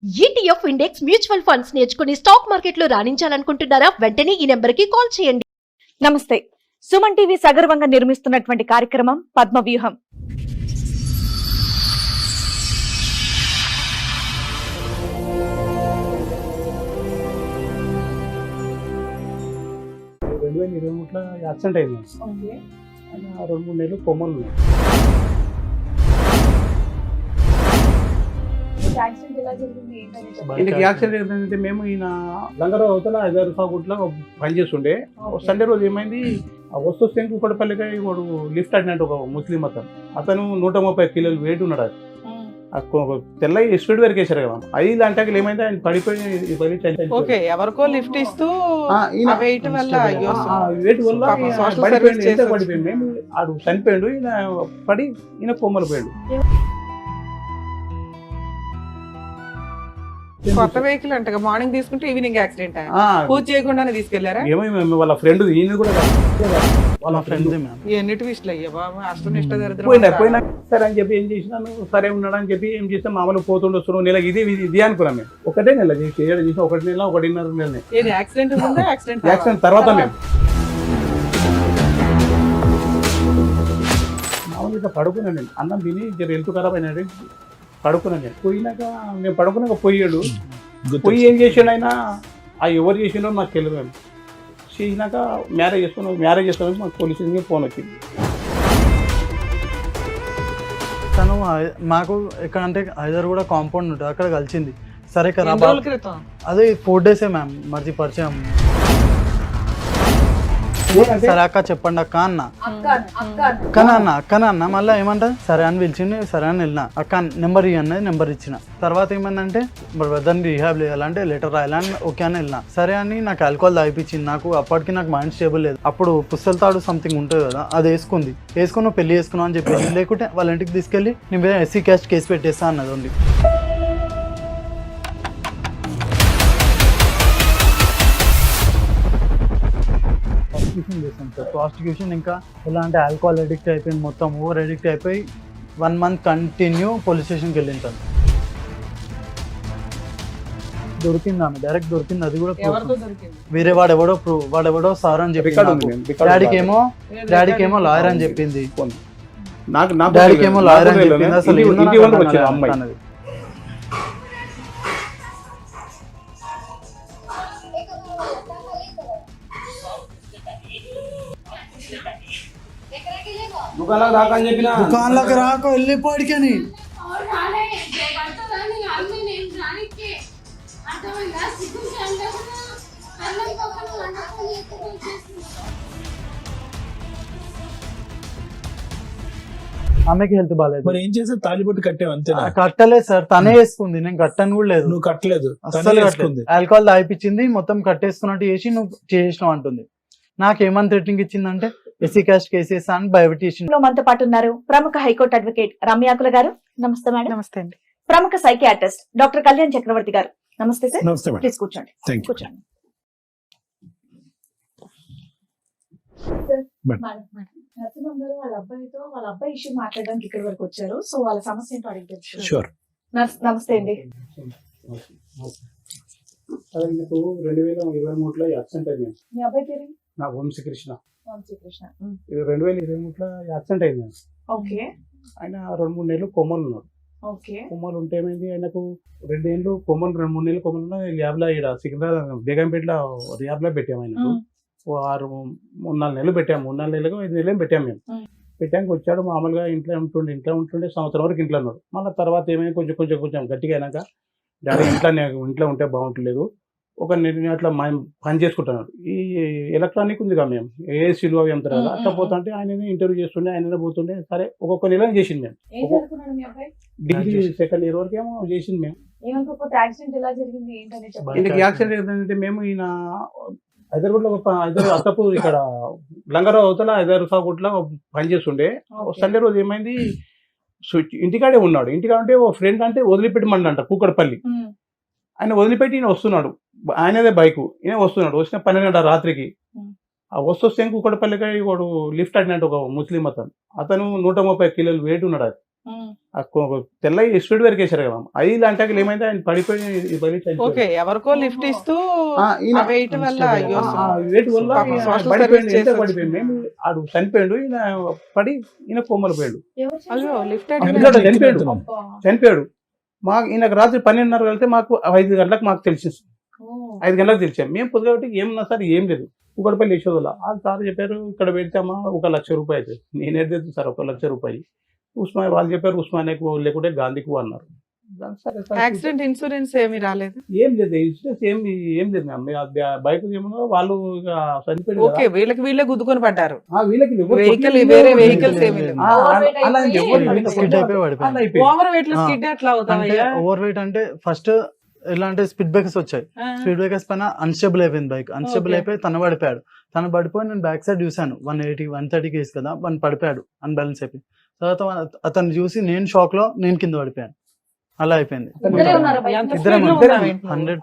ETF index mutual funds నేర్చుకుని stock మార్కెట్లో రాణించాలనుకుంటున్నారా? వెంటనే ఈ నెంబర్కి కాల్ చేయండి. నమస్తే. సుమన్ టీవీ సగర్వంగా నిర్మిస్తున్నటువంటి కార్యక్రమం పద్మవ్యూహం. యాక్సిడెంట్ అయింది. 2-3 నెలలు కొమ్మలు ఉన్నాయి. యాక్సిడెంట్ ఏంటంటే మేము ఈయన లంగర అవతల హైదరాబాద్ సాగుట్లో పనిచేస్తుండే. సండే రోజు ఏమైంది, వస్తు కుక్కడపల్లిగా వాడు లిఫ్ట్ అడినట్టు ఒక ముస్లిం అతను 130 కిలోలు వెయిట్ ఉన్నాడు. తెల్ల స్పీడ్ వరకు వేసారు కదా, 5 గంటకి ఏమైంది ఆయన పడిపోయి ఎవరికో లిఫ్ట్ ఇస్తూ వెయిట్ వల్ల పడిపోయింది. మేము ఆడు చనిపోయాడు, ఈయన పడి ఈయన కొమ్మలు పోయాడు. కొత్త వెహికల్ అంట, మార్నింగ్ తీసుకుంటే ఈవినింగ్ యాక్సిడెంట్. పూజ చేయకుండానే తీసుకెళ్లారా? ఏమో వాళ్ళ ఫ్రెండ్, ఈయన కూడా వాళ్ళ ఫ్రెండ్. ఎన్ని ట్విస్ట్లు అయ్యా బాబు, అష్టం ఇష్ట పోయినా సరే అని చెప్పి ఏం చేసినాను, సరే ఉన్నాడు అని చెప్పి ఏం చేస్తే మామూలు పోతుండొస్తున్నాం. నెల ఇది అనుకున్నాం మేము. ఒకటే నెల చేసి 1 నెల 1.5 నెలనే. యాక్సిడెంట్ తర్వాత మేము మామూలుగా పడుకున్నాను నేను. అన్నం తిని హెల్త్ ఖరాబ్ అయినాడు, పడుకున్నాను నేను. పోయినాక మేము పడుకున్నాక పోయాడు. పోయి ఏం చేసాడు ఆయన, ఎవరు చేసిండో నాకు తెలియదు. మేము చేసినాక మ్యారేజ్ చేసుకున్నాక మాకు పోలీసులకి ఫోన్ వచ్చింది. తను మాకు ఎక్కడ అంటే హైదరాబాద్ కూడా కాంపౌండ్ ఉంటుంది, అక్కడ కలిసింది. సరే కదా, అదే 4 డేసే మ్యామ్ మరిది పరిచయం. సరే అక్క చెప్పండి అక్క అన్న, అక్కన మళ్ళీ ఏమంటా సరే అని పిలిచింది. సరే అని వెళ్ళిన, అక్క నెంబర్ ఇవ్వన్నది, నెంబర్ ఇచ్చిన. తర్వాత ఏమందంటే మరి బ్రదర్ని రీహాబ్ చేయాలంటే లెటర్ రాయాలని ఓకే అని వెళ్ళిన. సరే అని నాకు ఆల్కహాల్ తాగిపించింది. అప్పటికి నాకు మైండ్ స్టేబుల్ లేదు. అప్పుడు పుస్తల తాడు సంథింగ్ ఉంటుంది కదా, అది వేసుకుని పెళ్లి చేసుకున్నావు అని చెప్పేసి, లేకుంటే వాళ్ళ ఇంటికి తీసుకెళ్ళి నేను ఎస్సీ క్యాస్ట్ కేసు పెట్టేస్తా అన్నది ఉంది. చేశాను సార్ ప్రాస్టిట్యూషన్. ఇంకా ఎలా అంటే ఆల్కహాల్ అడిక్ట్ అయిపోయింది, మొత్తం ఓవర్ అడిక్ట్ అయిపోయి 1 మంత్ కంటిన్యూ పోలీస్ స్టేషన్కి వెళ్ళింది. తను దొరికింది, ఆమె డైరెక్ట్ దొరికింది. అది కూడా వేరే వాడెవడో సార్ అని చెప్పింది. డాడీకి ఏమో లాయర్ అని చెప్పింది. డాడీకి ఏమో లాయర్ అని చెప్పింది. అసలు దుకాణంలోకి రాక వెళ్ళిపోడికని ఆమెకి హెల్త్ బాగాలేదు. మరి ఏం చేస్తే తాలిబొట్టు కట్టావు అంతే? కట్టలేదు సార్, తనే వేసుకుంది, నేను కట్టను కూడా లేదు. నువ్వు కట్టలేదు, అసలు ఆల్కహాల్ తాగిపించింది, మొత్తం కట్టేసుకున్నట్టు చేసి నువ్వు చేసినావు అంటుంది. నాకేమని థ్రెటనింగ్ ఇచ్చిందంటే ఎస్సీ క్యాస్ట్ కేసెస్ అని బయోటిషన్. మనతో పాటు ఉన్నారు ప్రముఖ హైకోర్టు అడ్వకేట్ రమ్యాకుల గారు. నమస్తే మేడం. నమస్తే అండి. ప్రముఖ సైకియాట్రిస్ట్ డాక్టర్ కళ్యాణ్ చక్రవర్తి గారు. నమస్తే సార్. నమస్తే మేడం. ప్లీజ్ కూర్చోండి. కూర్చోండి. వాళ్ళ అబ్బాయి ఇష్యూ మాట్లాడడానికి ఇక్కడ వరకు వచ్చారు. సో వాళ్ళ సమస్య ఏంటో అడిగి తెలుసు. నమస్తే అండి. 2023లో యాక్సిడెంట్ అయింది. మీ అబ్బాయి పేరు? నా వంశీకృష్ణ. 2023లో యాక్సిడెంట్ అయింది. ఓకే. ఆయన 2-3 నెలలు కొమ్మలు ఉన్నాడు. కొమ్మలు ఉంటే ఏమైంది, ఆయనకు 2 ఏళ్ళు కొమ్మలు, 2-3 నెలలు కొమ్మలు ల్యాబ్లో ఇక్కడ సికింద్రాబాద్ బేగంపేటలో ల్యాబ్లో పెట్టాము. ఆయనకు 3-4 నెలలు పెట్టాము. 3-4 నెలలకు 5 నెలలు పెట్టాము. మేము పెట్టాక వచ్చాడు. మామూలుగా ఇంట్లో ఉంటుండే సంవత్సరం వరకు ఇంట్లో ఉన్నాడు. మళ్ళీ తర్వాత ఏమైనా కొంచెం గట్టిగా అయినాక డాడీ ఇంట్లో ఉంటే బాగుంటలేదు, ఒక అట్లా పని చేసుకుంటున్నాడు. ఈ ఎలక్ట్రానిక్ ఉంది కదా, మేము ఏసీలు అవి ఎంత కదా, అట్లా పోతుంటే ఆయన ఇంటర్వ్యూ చేస్తుండే, ఆయన పోతుండే. సరే ఒక్కొక్క నెల చేసింది. మేము డిగ్రీ 2nd ఇయర్ వరకు ఏమో చేసింది. మేము యాక్సిడెంట్ ఏంటంటే మేము ఈయన హైదరాబాద్ అత్తపూర్ ఇక్కడ లంగర అవతల హైదరాబాద్ సాగుట్లో పనిచేస్తుండే. సండే రోజు ఏమైంది, ఇంటికాడే ఉన్నాడు. ఇంటికాడ అంటే ఓ ఫ్రెండ్ అంటే వదిలిపెట్టమంట కూకడపల్లి. ఆయన వదిలిపెట్టి ఈయన వస్తున్నాడు, ఆయనదే బైకు, ఈయన వస్తున్నాడు. వచ్చిన 12 రాత్రికి వస్తే కూకడపల్లికి వాడు లిఫ్ట్ అడినట్టు ఒక ముస్లిం అతను 130 కిలోలు వెయిట్ ఉన్నాడు. తెల్ల స్పీడ్ వరకు వేసారు కదా అది అంటే ఏమైంది ఆయన పడిపోయి ఓకే ఎవరికో లిఫ్ట్ ఇస్తూ వెయిట్ వల్ల అయ్యో. వెయిట్ వల్ల పాపం ఈయన social పడిపోయిండు, service ఎంత చేసి పడిపోయిండు మేము ఆడు చనిపోయాడు, ఈయన పడి ఈయన కొమ్మలు పోయాడు, అయ్యో లిఫ్ట్ చనిపోయాడు. ఈయనకు రాత్రి 12:30 వెళ్తే మాకు 5 గంటలకు మాకు తెలిసింది, 5 గంటలకు తెలిసాం. మేము పొద్దుగాబట్టి ఏమన్నా సార్ ఏం లేదు ఒకటిపల్లి యశోదల ఆ సార్ చెప్పారు ఇక్కడ పెడితేమా 1,00,000 రూపాయలు అవుతుంది. నేనే తెచ్చు సార్ 1,00,000 రూపాయలు. ఉస్మాన్ వాళ్ళు చెప్పారు ఉస్మానియాకు లేకుంటే గాంధీకు అన్నారు. సరే సార్ యాక్సిడెంట్ ఇన్సూరెన్స్ ఏమీ రాలేదు. ఏం లేదు ఇన్సూరెన్స్ ఏం లేదు మ్యామ్. బైక్ ఏమో వాళ్ళు ఇక చనిపోయారు ఓకే వీళ్ళే గుద్దుకొని పడ్డారు. వీళ్ళకి వెహికల్ వేరే వెహికల్స్ ఏమీ లేవు. అలా అని చెప్పి స్కిడ్ అయిపోయి పడిపోయింది. ఓవర్ వెయిట్ లో స్కిడ్ ఎట్లా అంటే అవుతావయ్యా? ఓవర్ వెయిట్ అంటే ఫస్ట్ ఎలా అంటే స్పీడ్ బ్రేకర్స్ వచ్చాయి, స్పీడ్ బ్రేకర్స్ పైన అన్స్టేబుల్ అయిపోయింది బైక్, అన్స్టేబుల్ అయిపోయి తను పడిపోయాడు. తను పడిపోయి నేను బ్యాక్ సైడ్ చూశాను 130 కేసు కదా, వన్ పడిపోయాడు అన్బ్యాలెన్స్ అయిపోయి. తర్వాత అతను చూసి నేను షాక్ లో నేను కింద పడిపోయాను, అలా అయిపోయింది. ఇద్దరం 100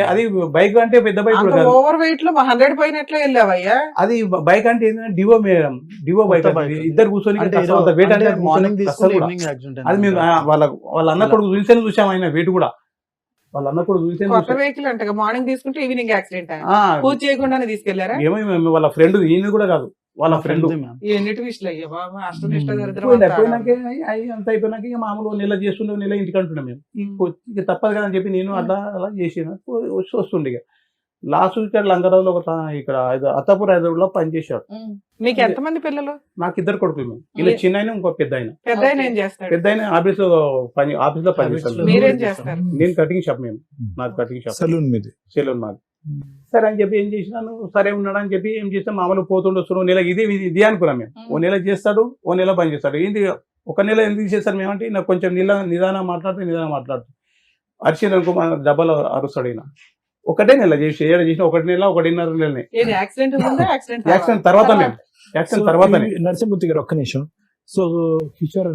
అది బైక్ అంటే పెద్ద బైక్ కూడా కాదు. ఓవర్ వెయిట్ లో 100 పైన ఎట్లా వెళ్ళావయ్యా? అది బైక్ అంటే ఏంటంటే డివో మేడం, డివో బైక్ కొత్త bike. ఇద్దరు కూర్చొని అంటే కష్టం అంత weight అంటే మార్నింగ్ కష్టం తీసుకుని కూడా. ఈవినింగ్ యాక్సిడెంట్ అది మేము వాళ్ళ అన్న కొడుకు చూసాం ఆయన వెయిట్ కూడా, వాళ్ళ అన్న కొడుకు కొత్త వెహికల్ అంటే మార్నింగ్ తీసుకుంటే ఈవినింగ్ యాక్సిడెంట్ పూజ చేయకుండానే తీసుకెళ్లారా? ఏమో వాళ్ళ ఫ్రెండ్ ఈయన కూడా కాదు, వాళ్ళ ఫ్రెండ్ ఎన్నిటి విషయాలు అయ్యా బాబా, అష్టం ఇష్ట దరిద్రం పోయినాక అంత అయిపోయినాక ఇక మామూలు నెల చేస్తుండే నెల ఇంటికి అంటున్నాం మేము. ఇక తప్పదు కదా అని చెప్పి నేను అలా చేసిన వస్తుండే. ఇక లాస్ట్ ఇక్కడ లంగరావులో ఇక్కడ అత్తాపూర్ హైదరాబాద్ లో పనిచేశాడు. మీకు ఎంతమంది పిల్లలు? నాకు 2 కొడుకులు మేము, ఇలా చిన్న ఆయన ఇంకో పెద్ద ఆయన. పెద్ద ఆయన ఏం చేస్తాడు? పెద్ద ఆయన ఆఫీస్ లో పనిచేస్తాను. మీరేం చేస్తారు? నేను కటింగ్ షాప్, మేము నాది కటింగ్ షాప్, సలూన్ మీద సెలూన్ మాది. సరే అని చెప్పి ఏం చేసినాను, సరే ఉన్నాడు అని చెప్పి ఏం చేస్తాం మామూలు పోతుండే వస్తున్నాం. నెల ఇది అనుకున్నాం మేము. ఓ నెల చేస్తాడు, ఓ నెల పని చేస్తాడు. ఏంటి ఒక నెల ఎందుకు చేస్తాడు మేమంటే నాకు కొంచెం నిదానం మాట్లాడుతూ అరిచింది అనుకో డబ్బాలో అరుస్తాడు ఈయన. ఒకటే నెల చేసి 1 నెల 1.5 నెలనే. యాక్సిడెంట్ తర్వాత మేము యాక్సిడెంట్ తర్వాత నరసింహమూర్తి గారు ఒక్క నిమిషం. సో కిషోర్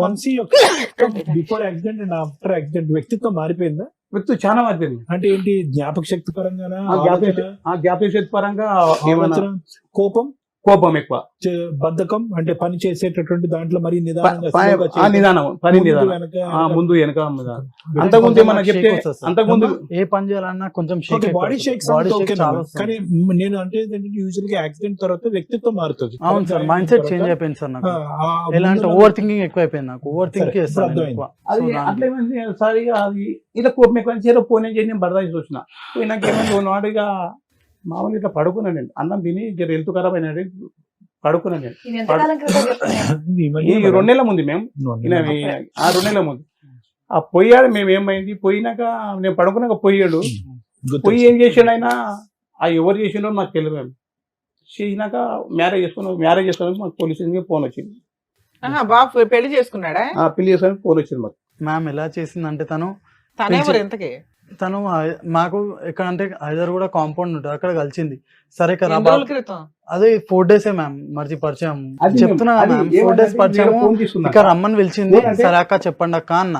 వంశీ యొక్క before accident and after accident వ్యక్తిత్వం మారిపోయిందా? వ్యక్తి చాలా మారిపోయింది. అంటే ఏంటి, జ్ఞాపక శక్తి పరంగా, జ్ఞాపక శక్తి పరంగా ఏమన్నా కోపం ఎక్కువ, బద్ధకం, అంటే పని చేసేటటువంటి దాంట్లో మరి నిదానం, ముందు వెనక. అంతకుముందు ఏమన్నా చెప్తే అంతకుముందు ఏ పని చేయాలన్నా కొంచెం బాడీ షేక్స్. కానీ నేను అంటే యూజువల్ గా యాక్సిడెంట్ తర్వాత వ్యక్తిత్వం మారుతుంది. అవును సార్, మైండ్ సెట్ చేంజ్ అయిపోయింది సార్ నాకు. ఎలా అంటే ఓవర్ థింకింగ్ ఎక్కువ అయిపోయింది నాకు, ఓవర్ థింక్ చేస్తాను. అది అట్లా ఏమైంది సార్, అది ఇలా కోపం ఎక్కువ చేరో పోనీ చేసి నేను బరదాసి వచ్చిన. పోయినాక ఏమైంది నాడుగా మామూలు ఇట్లా పడుకున్నాను నేను, అన్నం తిని హెల్త్ ఖరాబ్ అయినా పడుకున్నాను నేను. ఈ 2 నెలల ముందు మేము 2 నెలల ముందు ఆ పోయాడు. మేము ఏమైంది పోయినాక నేను పడుకున్నాక పోయాడు. పోయి ఏం చేసాడు ఆయన, ఆ ఎవరు చేసిండో నాకు తెలియదు. మేము చేసినాక మ్యారేజ్ చేసుకున్నాక మాకు పోలీస్ ఫోన్ వచ్చింది. పెళ్లి చేసుకున్నాడా? పెళ్లి చేసుకుని ఫోన్ వచ్చింది మాకు. మ్యామ్ ఎలా చేసిందంటే తను మాకు ఎక్కడ అంటే హైదరాబాద్ కూడా కాంపౌండ్ ఉంటుంది, అక్కడ కలిసింది. సరే కదా అదే 4 days మ్యామ్ మర్చి పరిచయం చెప్తున్నా మ్యామ్. 4 days పరిచయం, ఇక్కడ రమ్మని పిలిచింది. సరే అక్క చెప్పండి అక్క అన్న,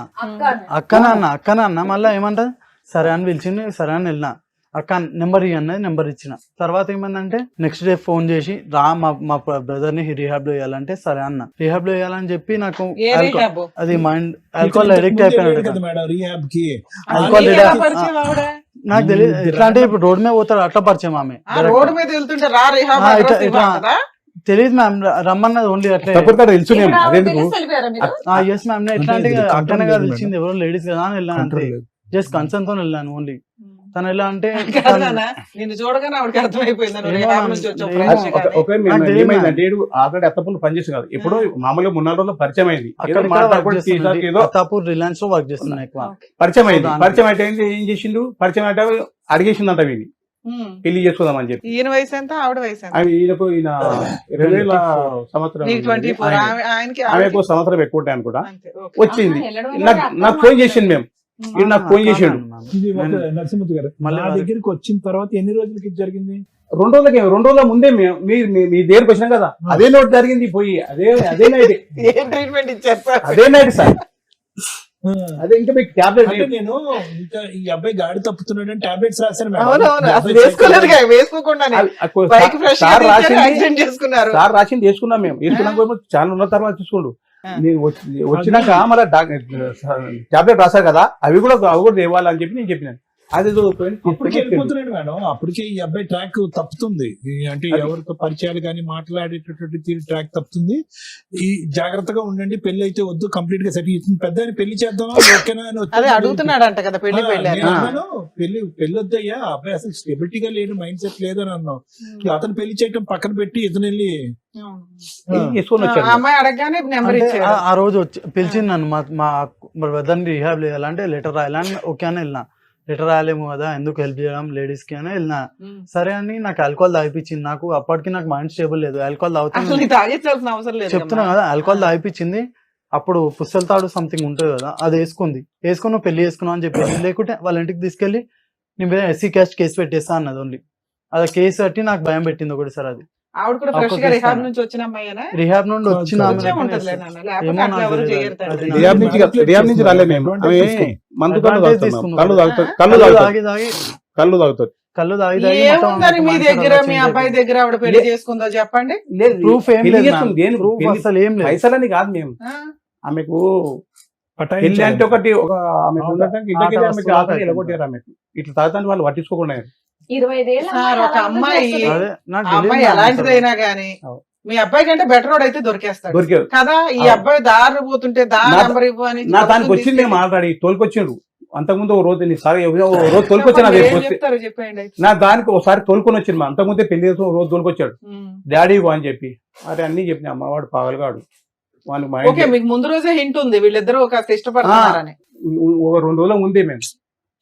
అక్కన అన్న మళ్ళీ ఏమంటది సరే అని పిలిచింది. సరే అని వెళ్ళిన, అక్క నెంబర్ ఇవ్వన్నది, నెంబర్ ఇచ్చిన. తర్వాత ఏమందంటే నెక్స్ట్ డే ఫోన్ చేసి రా మా బ్రదర్ ని రిహాబ్ లో వేయాలంటే సరే అన్న. రిహాబ్ లో వేయాలని చెప్పి నాకు అది మైండ్ ఆల్కహాల్ అడిక్ట్ అయిపోయాడు. నాకు తెలియదు ఎట్లా అంటే ఇప్పుడు రోడ్ మీద పోతాడు అట్లా పరిచయం ఆమె. తెలియదు మ్యామ్, రమ్మన్నది ఓన్లీ అట్లా. ఎస్ మ్యామ్, ఎట్లా అంటే అక్కనే కదా తెలిసింది, ఎవరో లేడీస్ కదా అని వెళ్ళాను అంతే. జస్ట్ కన్సర్న్ తో వెళ్ళాను ఓన్లీ. తను ఎలా అంటే అత్తపూర్ పనిచేసి కాదు, ఎప్పుడో మామూలుగా 3-4 రోజులు పరిచయం అయింది. అత్తాపూర్ రిలయన్స్ లో వర్క్ చేస్తున్నా ఎక్కువ. పరిచయం అయితే ఏం చేసిండు, పరిచయం అంటే అడిగేసిందంట వీని పెళ్లి చేసుకుందామని చెప్పి. ఈయన వయసు ఎంత, ఆవిడ వయసు ఎంత? ఈయనకు 2000 సంవత్సరం, ఆమెకు సంవత్సరం ఎక్కువ ఉంటాయి అనుకుంటా. వచ్చింది నాకు ఫోన్ చేసింది, మేము నాకు ఫోన్ చేసాడు. నరసింహమూర్తి గారు నా దగ్గరికి వచ్చిన తర్వాత ఎన్ని రోజులకి జరిగింది? 2 రోజుల ముందే మీ దగ్గరకు వచ్చినాం కదా, అదే నోట్ జరిగింది. పోయి అదే నైట్ ట్రీట్మెంట్ ఇచ్చారు, అదే నైట్ సార్. అదే ఇంకా మీకు టాబ్లెట్, నేను ఇంకా ఈ అబ్బాయి గాడి తప్పుతున్నాడు టాబ్లెట్స్ రాశాను. సార్ రాసింది వేసుకున్నాం మేము. వేసుకున్నాక చాలా ఉన్న తర్వాత చూసుకోండు. నేను వచ్చినాక మళ్ళీ టాబ్లెట్ రాశారు కదా, అవి కూడా తేవాలని చెప్పి నేను చెప్పినాను. అది అప్పటికే వెళ్ళిపోతున్నాడు మేడం. అప్పటికే ఈ అబ్బాయి ట్రాక్ తప్పుతుంది. అంటే ఎవరితో పరిచయాలు కానీ మాట్లాడేటటువంటి ట్రాక్ తప్పుతుంది. ఈ జాగ్రత్తగా ఉండండి, పెళ్లి అయితే వద్దు, కంప్లీట్ గా సెటిల్ అవుతుంది. పెద్ద పెళ్లి చేద్దామా ఓకేనా అని అదే అడుగుతున్నాడంట కదా పెళ్లి పెళ్లి వద్దయ్యా, అబ్బాయి అసలు స్టెబిలిటీగా లేడు, మైండ్ సెట్ లేదని అన్నాం. అతను పెళ్లి చేయటం పక్కన పెట్టి ఇతను వెళ్ళి చేసుకొని వచ్చాడు. అమ్మాయి అడగగానే నెంబర్ అంటే ఇచ్చాడు. ఆ రోజు వచ్చి పిలిచింది నన్ను, మా బ్రదర్ని రీహాబ్ చేయాలంటే లెటర్ రాయాలని ఓకే అని వెళ్ళినా. లెటర్ రాయలేము కదా, ఎందుకు హెల్ప్ చేయడం లేడీస్ కి అని వెళ్ళినా. సరే అని నాకు ఆల్కహాల్ తాగిపించింది. నాకు అప్పటికి నాకు మైండ్ స్టేబుల్ లేదు. ఆల్కహాల్ అసలు తాగించాల్సిన అవసరం లేదు. చెప్తున్నా కదా, ఆల్కహాల్ తాగిపించింది. అప్పుడు పుస్తల తాడు సంథింగ్ ఉంటుంది కదా, అది వేసుకుని పెళ్లి చేసుకున్నావు అని చెప్పింది. లేకుంటే వాళ్ళ ఇంటికి తీసుకెళ్లి నీ మీద ఎస్సీ క్యాస్ట్ కేసు పెట్టేస్తా అన్నది. ఓన్లీ అది కేసు కట్టి నాకు భయం పెట్టింది ఒకటి. సార్ అది ఆవిడ కూడా ఫ్రెష్ గా రిహాబ్ నుంచి వచ్చిన అమ్మాయినా? రిహాబ్ నుండి వచ్చిన రిహాబ్ నుంచి రాలే మేము. మందు కళ్ళు తాగుతుంది. కళ్ళు తాగి ఏముందని మీ దగ్గర, మీ అబ్బాయి దగ్గర ఆవిడ పెళ్లి చేసుకుందో చెప్పండి. ప్రూఫ్ ఏం లేదు, అసలు ఏం లేదు. పైసలని కాదు మేము, ఆమెకు పెళ్లి అంటే ఒకటి ఎలగొట్టారు. ఆమెకు ఇట్లా తాగుతాను వాళ్ళు పట్టించుకోకుండా. 25 ఏళ్ళ సార్, ఒక అమ్మాయి అదే నాకు అమ్మాయి తెలియదు. ఎలాంటిదైనా గానీ మీ అబ్బాయి కంటే బెటర్ రోడ్ అయితే దొరికేస్తాడు దొరికారు కదా. ఈ అబ్బాయి దారి పోతుంటే దారి నెంబర్ ఇవ్వు అని నా దానికి వచ్చింది. మేము ఆల్రెడీ తోలుకొచ్చిండు. అంతకుముందు ఓ రోజు రోజు తోలుకొచ్చాను. చెప్తారు చెప్పండి. నా దానికి ఒకసారి తోలుకొని వచ్చింది. మా అంతకుముందే పెళ్లి చేసి రోజు తోలుకొచ్చాడు. డాడీ అని చెప్పి అరే అన్ని చెప్పిన అమ్మవాడు పాగలగాడు. వానికి ఓకే, మీకు ముందు రోజే హింట్ ఉంది వీళ్ళిద్దరు ఒక ఇష్టపడుతున్నారని. 2 రోజుల ముందే మేము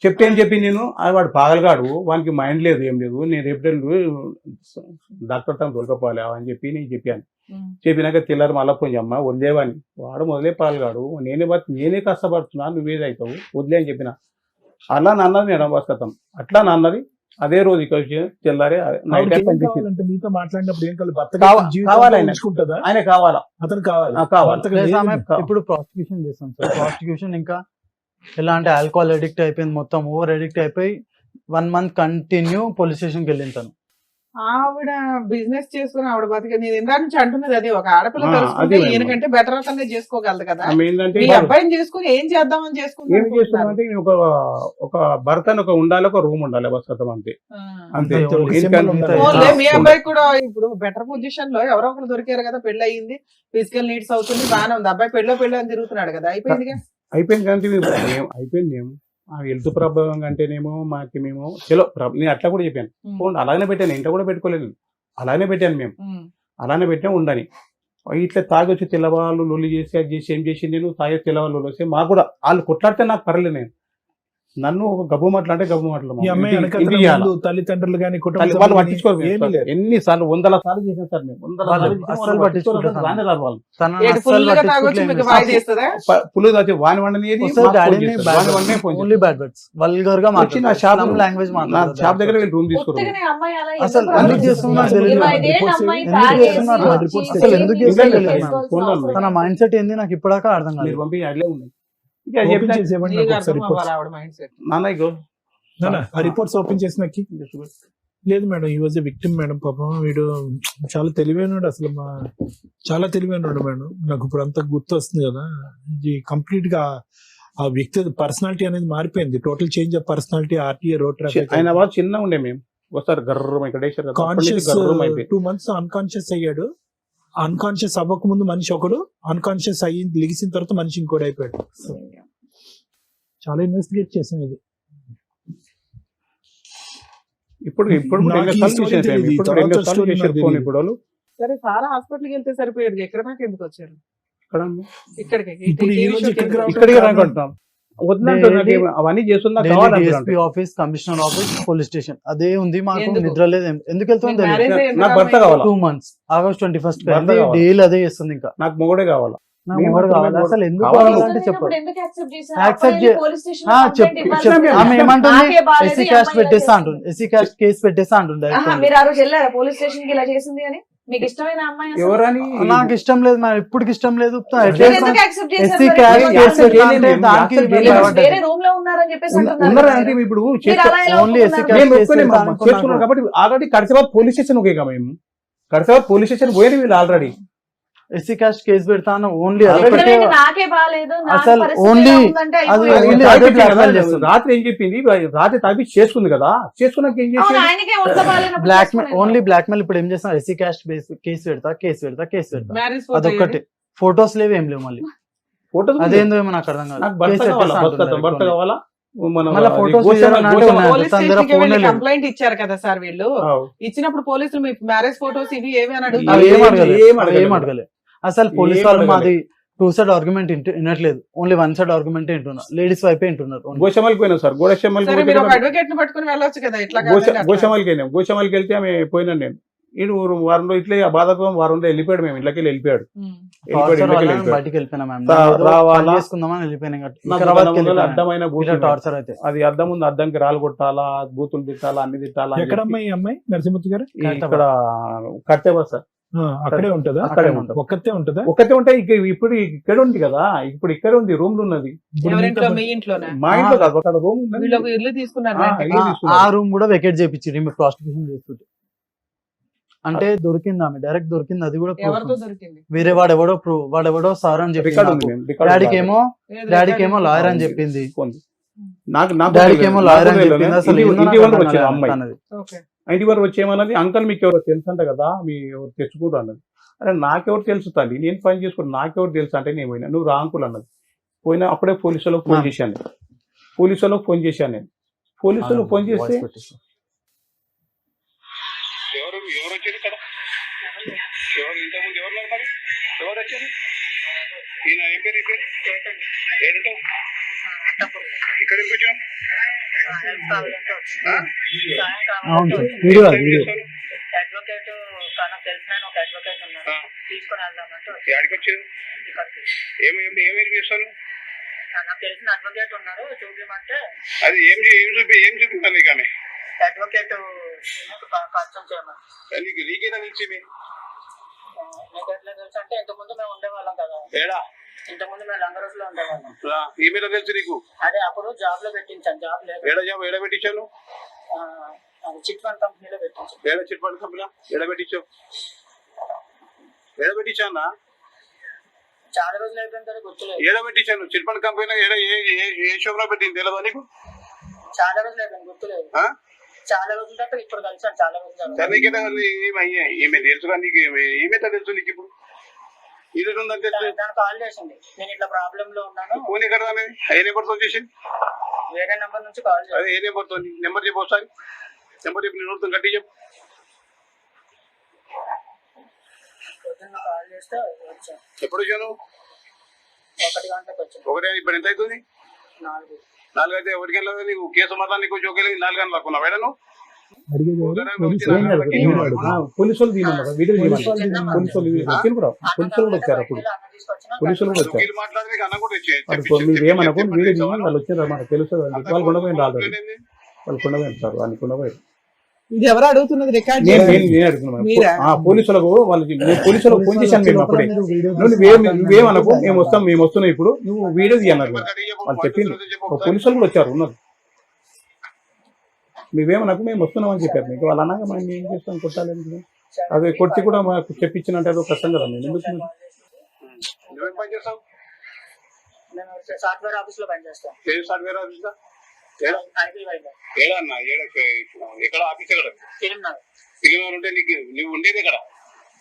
చెప్తే ఏం చెప్పి నేను వాడు పాగలగాడు, వానికి మైండ్ లేదు ఏం లేదు, నేను రేపు డాక్టర్ తను దొరకపోవాలి అని చెప్పి నేను చెప్పాను. చెప్పినాక తెల్లారు మళ్ళీ పోయి అమ్మ వదిలేవాని, వాడు మొదలే పాల్గాడు, నేనే కష్టపడుతున్నా, నువ్వేది అవుతావు వదిలే అని చెప్పిన. అలా నాన్నది నేను వస్తాం అట్లా నాన్నది. అదే రోజు ఇక్కడ తెల్లారే మీతో మాట్లాడినప్పుడు ఏం కావాలి ఆయన కావాలా, అతను కావాలి. ఇప్పుడు ప్రాసిక్యూషన్ చేస్తాం సార్. ప్రాసిక్యూషన్ ఇంకా ఎలా అంటే ఆల్కహాల్ అడిక్ట్ అయిపోయింది, మొత్తం ఓవర్ అడిక్ట్ అయిపోయి 1 month కంటిన్యూ పోలీస్ స్టేషన్కి వెళ్ళింది తను. ఆవిడ బిజినెస్ చేసుకుని ఆవిడ బతిక నేను ఇందా నుంచి అంటున్నది అది. ఒక ఆడపిల్ల తెలుసుకుంటే ఈయనకంటే బెటర్ అతనే చేసుకోగలదు కదా. మీ అబ్బాయిని చేసుకుని ఏం చేద్దామని చేసుకుంటే ఒక భర్త ఉండాలి, ఒక రూమ్ ఉండాలి బస్ అంతే. అంతే. మీ అబ్బాయి కూడా ఇప్పుడు బెటర్ పొజిషన్ లో ఎవరో ఒకరు దొరికారు కదా, పెళ్లి అయ్యింది, ఫిజికల్ నీడ్స్ అవుతుంది, బాగానే ఉంది. అబ్బాయి పెళ్ళి అని తిరుగుతున్నాడు కదా, అయిపోయింది కానీ అయిపోయింది. మేము ఆ హెల్త్ ప్రాబ్లం అంటేనేమో మేము చలో నేను అట్లా కూడా చెప్పాను. అలానే పెట్టాను, ఇంట్లో కూడా పెట్టుకోలేదు, అలానే పెట్టాను. మేము అలానే పెట్టాము ఉండని. ఇట్లా తాగొచ్చి తెల్లవాళ్ళు లొల్లి చేసి అది చేసి ఏం చేసి నేను తాగే తెల్లవాళ్ళు వస్తే మాకు కూడా వాళ్ళు కొట్లాడితే నాకు పర్లేదు. నేను నన్ను ఒక గబ్బు మాటలు అంటే గబ్బు మాటలు తల్లిదండ్రులు కానీ వాళ్ళు పట్టించుకోరు. ఎన్నిసార్లు 100 సార్లు చేసాం సార్ మేము. 100 సార్లు పట్టించుకోరు వాళ్ళు. పులు వాని వండనేది షాప్ దగ్గర వెళ్ళి రూమ్ తీసుకున్నారు. తన మైండ్ సెట్ ఏంది నాకు ఇప్పటిదాకా అర్థం కాదు. పంపి అట్లే ఉన్నాయి. రిపోర్ట్స్ ఓపెన్ చేసిన లేదు మేడం, ఈ వాజ్ ఎ విక్టిమ్ మేడం. పాపం వీడు చాలా తెలివైనడు, అసలు చాలా తెలివైనడు మేడం. నాకు ఇప్పుడు అంతా గుర్తు వస్తుంది కదా, ఇది కంప్లీట్ గా ఆ వ్యక్తి పర్సనాలిటీ అనేది మారిపోయింది. Total change of personality. RTA road traffic ఆయన వాళ్ళు చిన్న ఉండే మేము వస్తారు గర్రం ఇక్కడ కాన్షియస్ 2 months అన్కాన్షియస్ అయ్యాడు. అన్కాన్షియస్ అవ్వక ముందు మనిషి ఒకడు, అన్కాన్షియస్ అయ్యి లిగిసిన తర్వాత మనిషి ఇంకోటి అయిపోయాడు. చాలా ఇన్వెస్టిగేట్ చేసాం ఇది. ఇప్పుడు సరే సారా హాస్పిటల్కి వెళ్తే సరిపోయారు, ఎక్కడ దాకా ఎందుకు వచ్చారు? అవన్నీ చేస్తున్నా office, commissioner office, police station అదే ఉంది. మాకు నిద్ర లేదు. ఎందుకు వెళ్తాం? నాకు భర్త కావాలి. 2 months August 21st డైలీ అదే చేస్తుంది. ఇంకా నాకు మొగుడే కావాలా. అసలు ఎందుకు కావాలంటే చెప్పండి. ఆమె ఏమంటుంది, ఎస్సీ క్యాస్ట్ పెట్టేస్తా అంటుంది, ఎస్సీ క్యాస్ట్ కేసు పెట్టేస్తా అంటుంది. మీరు ఆ రోజు వెళ్ళారా పోలీస్ స్టేషన్ కి ఇలా చేసింది అని? మీకు ఇష్టమైన అమ్మాయి ఎవరని? నాకు ఇష్టం లేదు, ఇప్పుడు ఇష్టం లేదు. ఎస్సీ క్యాస్ట్ దానికి వేరే రూమ్ లో ఉన్నారని చెప్పేసి ఉన్నారంటే ఇప్పుడు ఓన్లీ ఎస్సీ క్యాస్ట్ చేసుకున్నారు కాబట్టి ఆల్రెడీ కడిసేవారు పోలీస్ స్టేషన్ ఒకే మేము కడిసేవారు పోలీస్ స్టేషన్ పోయిన వీళ్ళు ఆల్రెడీ ఎస్సీ క్యాస్ట్ కేసు పెడతాను ఓన్లీ ఎందుకంటే నాకే బాగాలేదు నా అసలు పరిస్థితి only ఎలా ఉందంటే అది అయిపోయింది. only తాగిపించింది అదే blackmail కదా, చేస్తుంది. రాత్రి ఏం చెప్పింది, రాత్రి తాగిపించి చేసుకుంది కదా, చేసుకున్నాక ఏం అవును, చేసింది? ఆయనకే ఒంట్లో బాగాలేనప్పుడు బ్లాక్మెయిల్ చేసుకునేది. Only blackmail. ఇప్పుడు ఏం చేస్తాం, ఎస్సీ క్యాస్ట్ కేసు పెడతా మ్యారేజ్ అదొక్కటి. ఫొటోస్ లేవు ఏం లేవు మళ్ళీ. ఫోటోస్ అదేందో ఏమో నాకు అర్థం కాదు. నాకు భర్త కేసు కావాలా, పెట్టేస్తా భర్త అంటున్నారు భర్త ఎక్కువ. కావాలా, మన మళ్ళా photos గోషమ్మ- తీయాలని అంటే గోషమ్మ- ఉన్నాయి. పోలీస్ తన దగ్గర స్టేషన్ కి phone వెళ్ళి లేదు. కంప్లైంట్ ఇచ్చారు కదా సార్ వీళ్ళు. ఆవ్. ఇచ్చినప్పుడు పోలీసులు మీ మ్యారేజ్ ఫోటోస్ ఇవి ఏవి అని అవి అడుగుతారు. ఏం అడగలేదు. ఏం అడగలేదు. ఏం అడగలేదు అసలు. పోలీస్ ఏం వాళ్ళు అడగలేదు. మాది 2 సైడ్ ఆర్గ్యుమెంట్ వినట్లేదు, ఓన్లీ 1 సైడ్ ఆర్గ్యుమెంట్ వింటున్నారు. లేడీస్ వైపే వింటున్నారు only. గోషమ్మలకి పోయినా సార్, సరే మీరు ఒక అడ్వకేట్ ని పట్టుకుని వెళ్ళొచ్చు కదా, ఇట్లా కాదండి అట్లా. గోషమ్మలకి వెళ్ళాం. గోషమ్మలకి వెళ్తే ఆమె పోయినాను నేను. ఈడు వారంలో ఇట్లే ఆ బాధతో వారంలో వెళ్ళిపోయాడు, మేము ఇళ్ళకి వెళ్ళిపోయాడు. ఉమ్. టార్చర్ వల్ల నేను బయటికి వెళ్ళిపోయినా మ్యామ్. రావాలా? చేసుకుందామని వెళ్ళిపోయినా నాకు వికారాబాద్కి ముందర వెళ్ళిపోయినా. అడ్డమైన బూతులు టార్చర్ అయితే అది అద్దం ఉంది, అద్దంకి రాళ్ళు కొట్టాలా, బూతులు తిట్టాలా, అన్ని తిట్టాలా అని ఎక్కడమ్మా చెప్పి ఈ అమ్మాయి నరసింహమూర్తి గారు? ఇక్కడ కట్టేవా సార్, అక్కడే ఉంటదా? అక్కడే ఉంటుంది. ఒక్కతే ఉంటదా? ఒకటే ఉంటే ఇప్పుడు ఇక్కడ ఉంది కదా, ఇప్పుడు ఇక్కడ ఉంది, రూమ్ లో ఉన్నది. ఇప్పుడు ఎవరింట్లో? మీతో- మీ ఇంట్లోనే? మా ఇంట్లో కాదు, అక్కడ రూమ్ ఉంది. వీళ్ళు ఒక ఇల్లు తీసుకున్నారు ఆ, రెంట్కి. ఇల్లు తీసుకున్నారు. ఆ రూమ్ కూడా వెకేట్ చేయించి మేము ప్రాస్టిట్యూషన్ చేస్తుంటే అంటే దొరికింది ఆమె, డైరెక్ట్ దొరికింది. అది కూడా ఎవరితో proof. దొరికింది? వేరే వాడెవడో సార్ అని రికార్డు చెప్పింది. ఉంది మేము, రికార్డు డాడీకి ఉంది. ఏమో ఏది డాడీకి ఏమో రికార్డు? లాయర్ అని చెప్పింది. ఉంది. నాకు నాకు డాడీకి ఏమో తెలియదు. లాయర్ నాకు అని తెలియదు. చెప్పింది. అసలు ఇంటి- ఏందో ఇంటి నాకు వరకు అర్థం వచ్చింది కాలేదు అమ్మాయి. తనది. ఓకే. ఇంటి వరకు వచ్చేమన్నది, అంకల్ మీకు ఎవరో తెలుసు అంట కదా, మీ ఎవరు తెచ్చుకుంటారు అన్నది. అరే నాకెవరు తెలుసు తల్లి, నేను పని చేసుకుని నాకెవరు తెలుసు అంటే నేను పోయినా, నువ్వు రా అంకుల్ అన్నది. పోయినా అప్పుడే పోలీసు వాళ్ళకి ఫోన్ చేశాను. పోలీసు వాళ్ళకి ఫోన్ చేశాను నేను. పోలీసు వాళ్ళకి ఫోన్ చేస్తే వాయిస్ పెట్టేసి. ఎవరు వచ్చారు ఇక్కడ? ఎవరు ఇంతకుముందు ఎవరు ఉన్నారు మరి? ఎవరు వచ్చారు? ఈయన ఏం పేరు? ఈ పేరు ఏంటో ఇక్కడ ఎందుకు వచ్చినావు? అవును సార్. వీడియో అది, వీడియో. అడ్వకేట్ నాకు తెలిసిన ఒక అడ్వకేట్ ఉన్నారు, తీసుకుని వెళ్దామంటే ఎక్కడికి వచ్చారు? ఏమేమి చేస్తారు? నాకు తెలిసిన అడ్వకేట్ ఉన్నారు, చూపించమంటే అది ఏం చూపిస్తాను నీకు ఆమె? అడ్వకేట్ పరిచయం చేయమని. నీకేనా తెలిసి మీకు ఎట్లా తెలుసు అంటే ఇంతకుముందు మేము ఉండేవాళ్ళం కదా, ఏడా ఇంతకుముందు మేము లంగరోస్ లో ఉండేవాళ్ళం. ఈమెయిల్ తెలుసు నీకు? అదే అప్పుడు జాబ్ లో పెట్టించాను, జాబ్ లేదు, ఏడా పెట్టించాను? చిట్ ఫండ్ కంపెనీలో పెట్టించాను. ఏడా చిట్ ఫండ్ కంపెనీ ఏడా పెట్టించావు? ఏడా పెట్టించానా? చాలా రోజులు అయిపోయిన తర్వాత గుర్తులేదు. ఏడా పెట్టించాను? చిట్ ఫండ్ కంపెనీ ఏడా ఏ షోలో పెట్టింది తెలియదా నీకు? చాలా రోజులు అయిపోయింది, గుర్తులేదు. చాలా రోజుల తర్వాత ఇప్పుడు కలిసాను, చాలా రోజులు. సరే నీకేదా ఈమె తెలుసుగా నీకు? ఏమైతే తెలుసు నీకు ఇప్పుడు? ఇది ఉందని తెలుసు. దానికి కాల్ చేసింది, నేను ఇట్లా ప్రాబ్లం లో ఉన్నాను, ఫోన్ ఎక్కడ ఏ నెంబర్ తో చేసి? వేరే నెంబర్ నుంచి కాల్ చేసి. అదే ఏ నెంబర్ తో? నెంబర్ చెప్పు ఒకసారి. నెంబర్ చెప్పి నేను గట్టి చెప్పు. పొద్దున్న కాల్ చేస్తే వచ్చాను, ఎప్పుడు వచ్చాను? 1 గంటలకు వచ్చాను. ఒకటే. ఇప్పుడు ఎంత అవుతుంది? 4. 4 అయితే 1 గంటల నీకు కేసు మాత్రం నీకు జోకేలి 4 గంటలు లాక్కున్నావు వేడను? అడిగేది ఎవరు? పోలీసు ఏం కాదు, ఏం కాదు. పోలీసు వాళ్ళు తీయమన్నారు, వీడియో తీయమన్నారు. పోలీసు వాళ్ళు వచ్చారు కూడా, పోలీసు వాళ్ళు కూడా వచ్చారు అప్పుడు. పోలీసు వాళ్ళు కూడా వచ్చారు. వీళ్ళు మాట్లాడి నీకు అన్న కూడా మీరు ఏమనకు, వీడియో తీయమని వాళ్ళు వచ్చారు అన్నమాట, తెలుస్తుంది. వాళ్ళు కొండపోయింది ఆల్రెడీ, వాళ్ళు కొండపోయింది సార్, వాళ్ళు కొండపోయింది. ఇది ఎవరు అడుగుతున్నది రికార్డ్ నేను చేసి? అడుగుతున్నాను. మీరా? పోలీసులకు వాళ్ళకి పోలీసులకు ఫోన్ చేశాను మేము అప్పుడే. నువ్వేమనకు, మేము వస్తున్నాం ఇప్పుడు, నువ్వు వీడియో తీయన్నారు వాళ్ళు చెప్పింది. పోలీసులు కూడా వచ్చారు, ఉన్నారు. మేమేమనకు, మేము వస్తున్నాం అని చెప్పారు మీకు. వాళ్ళు అన్నాక మనం ఏం చేస్తాం, కొట్టాలి. అదే కొట్టి కూడా మాకు చెప్పించినట్టు అదో కష్టం కదా. నేను ఎందుకు నువ్వేం పని చేస్తావు? నేను సాఫ్ట్వేర్ ఆఫీస్ లో పనిచేస్తాను. ఏ సాఫ్ట్వేర్ ఆఫీస్? ఐటీ వైజాగ్. ఏడా అన్న? ఎక్కడ ఆఫీస్? ఎక్కడ తిరుమల. సిగ్నల్ ఉంటే నీకు నువ్వు ఉండేది ఎక్కడ?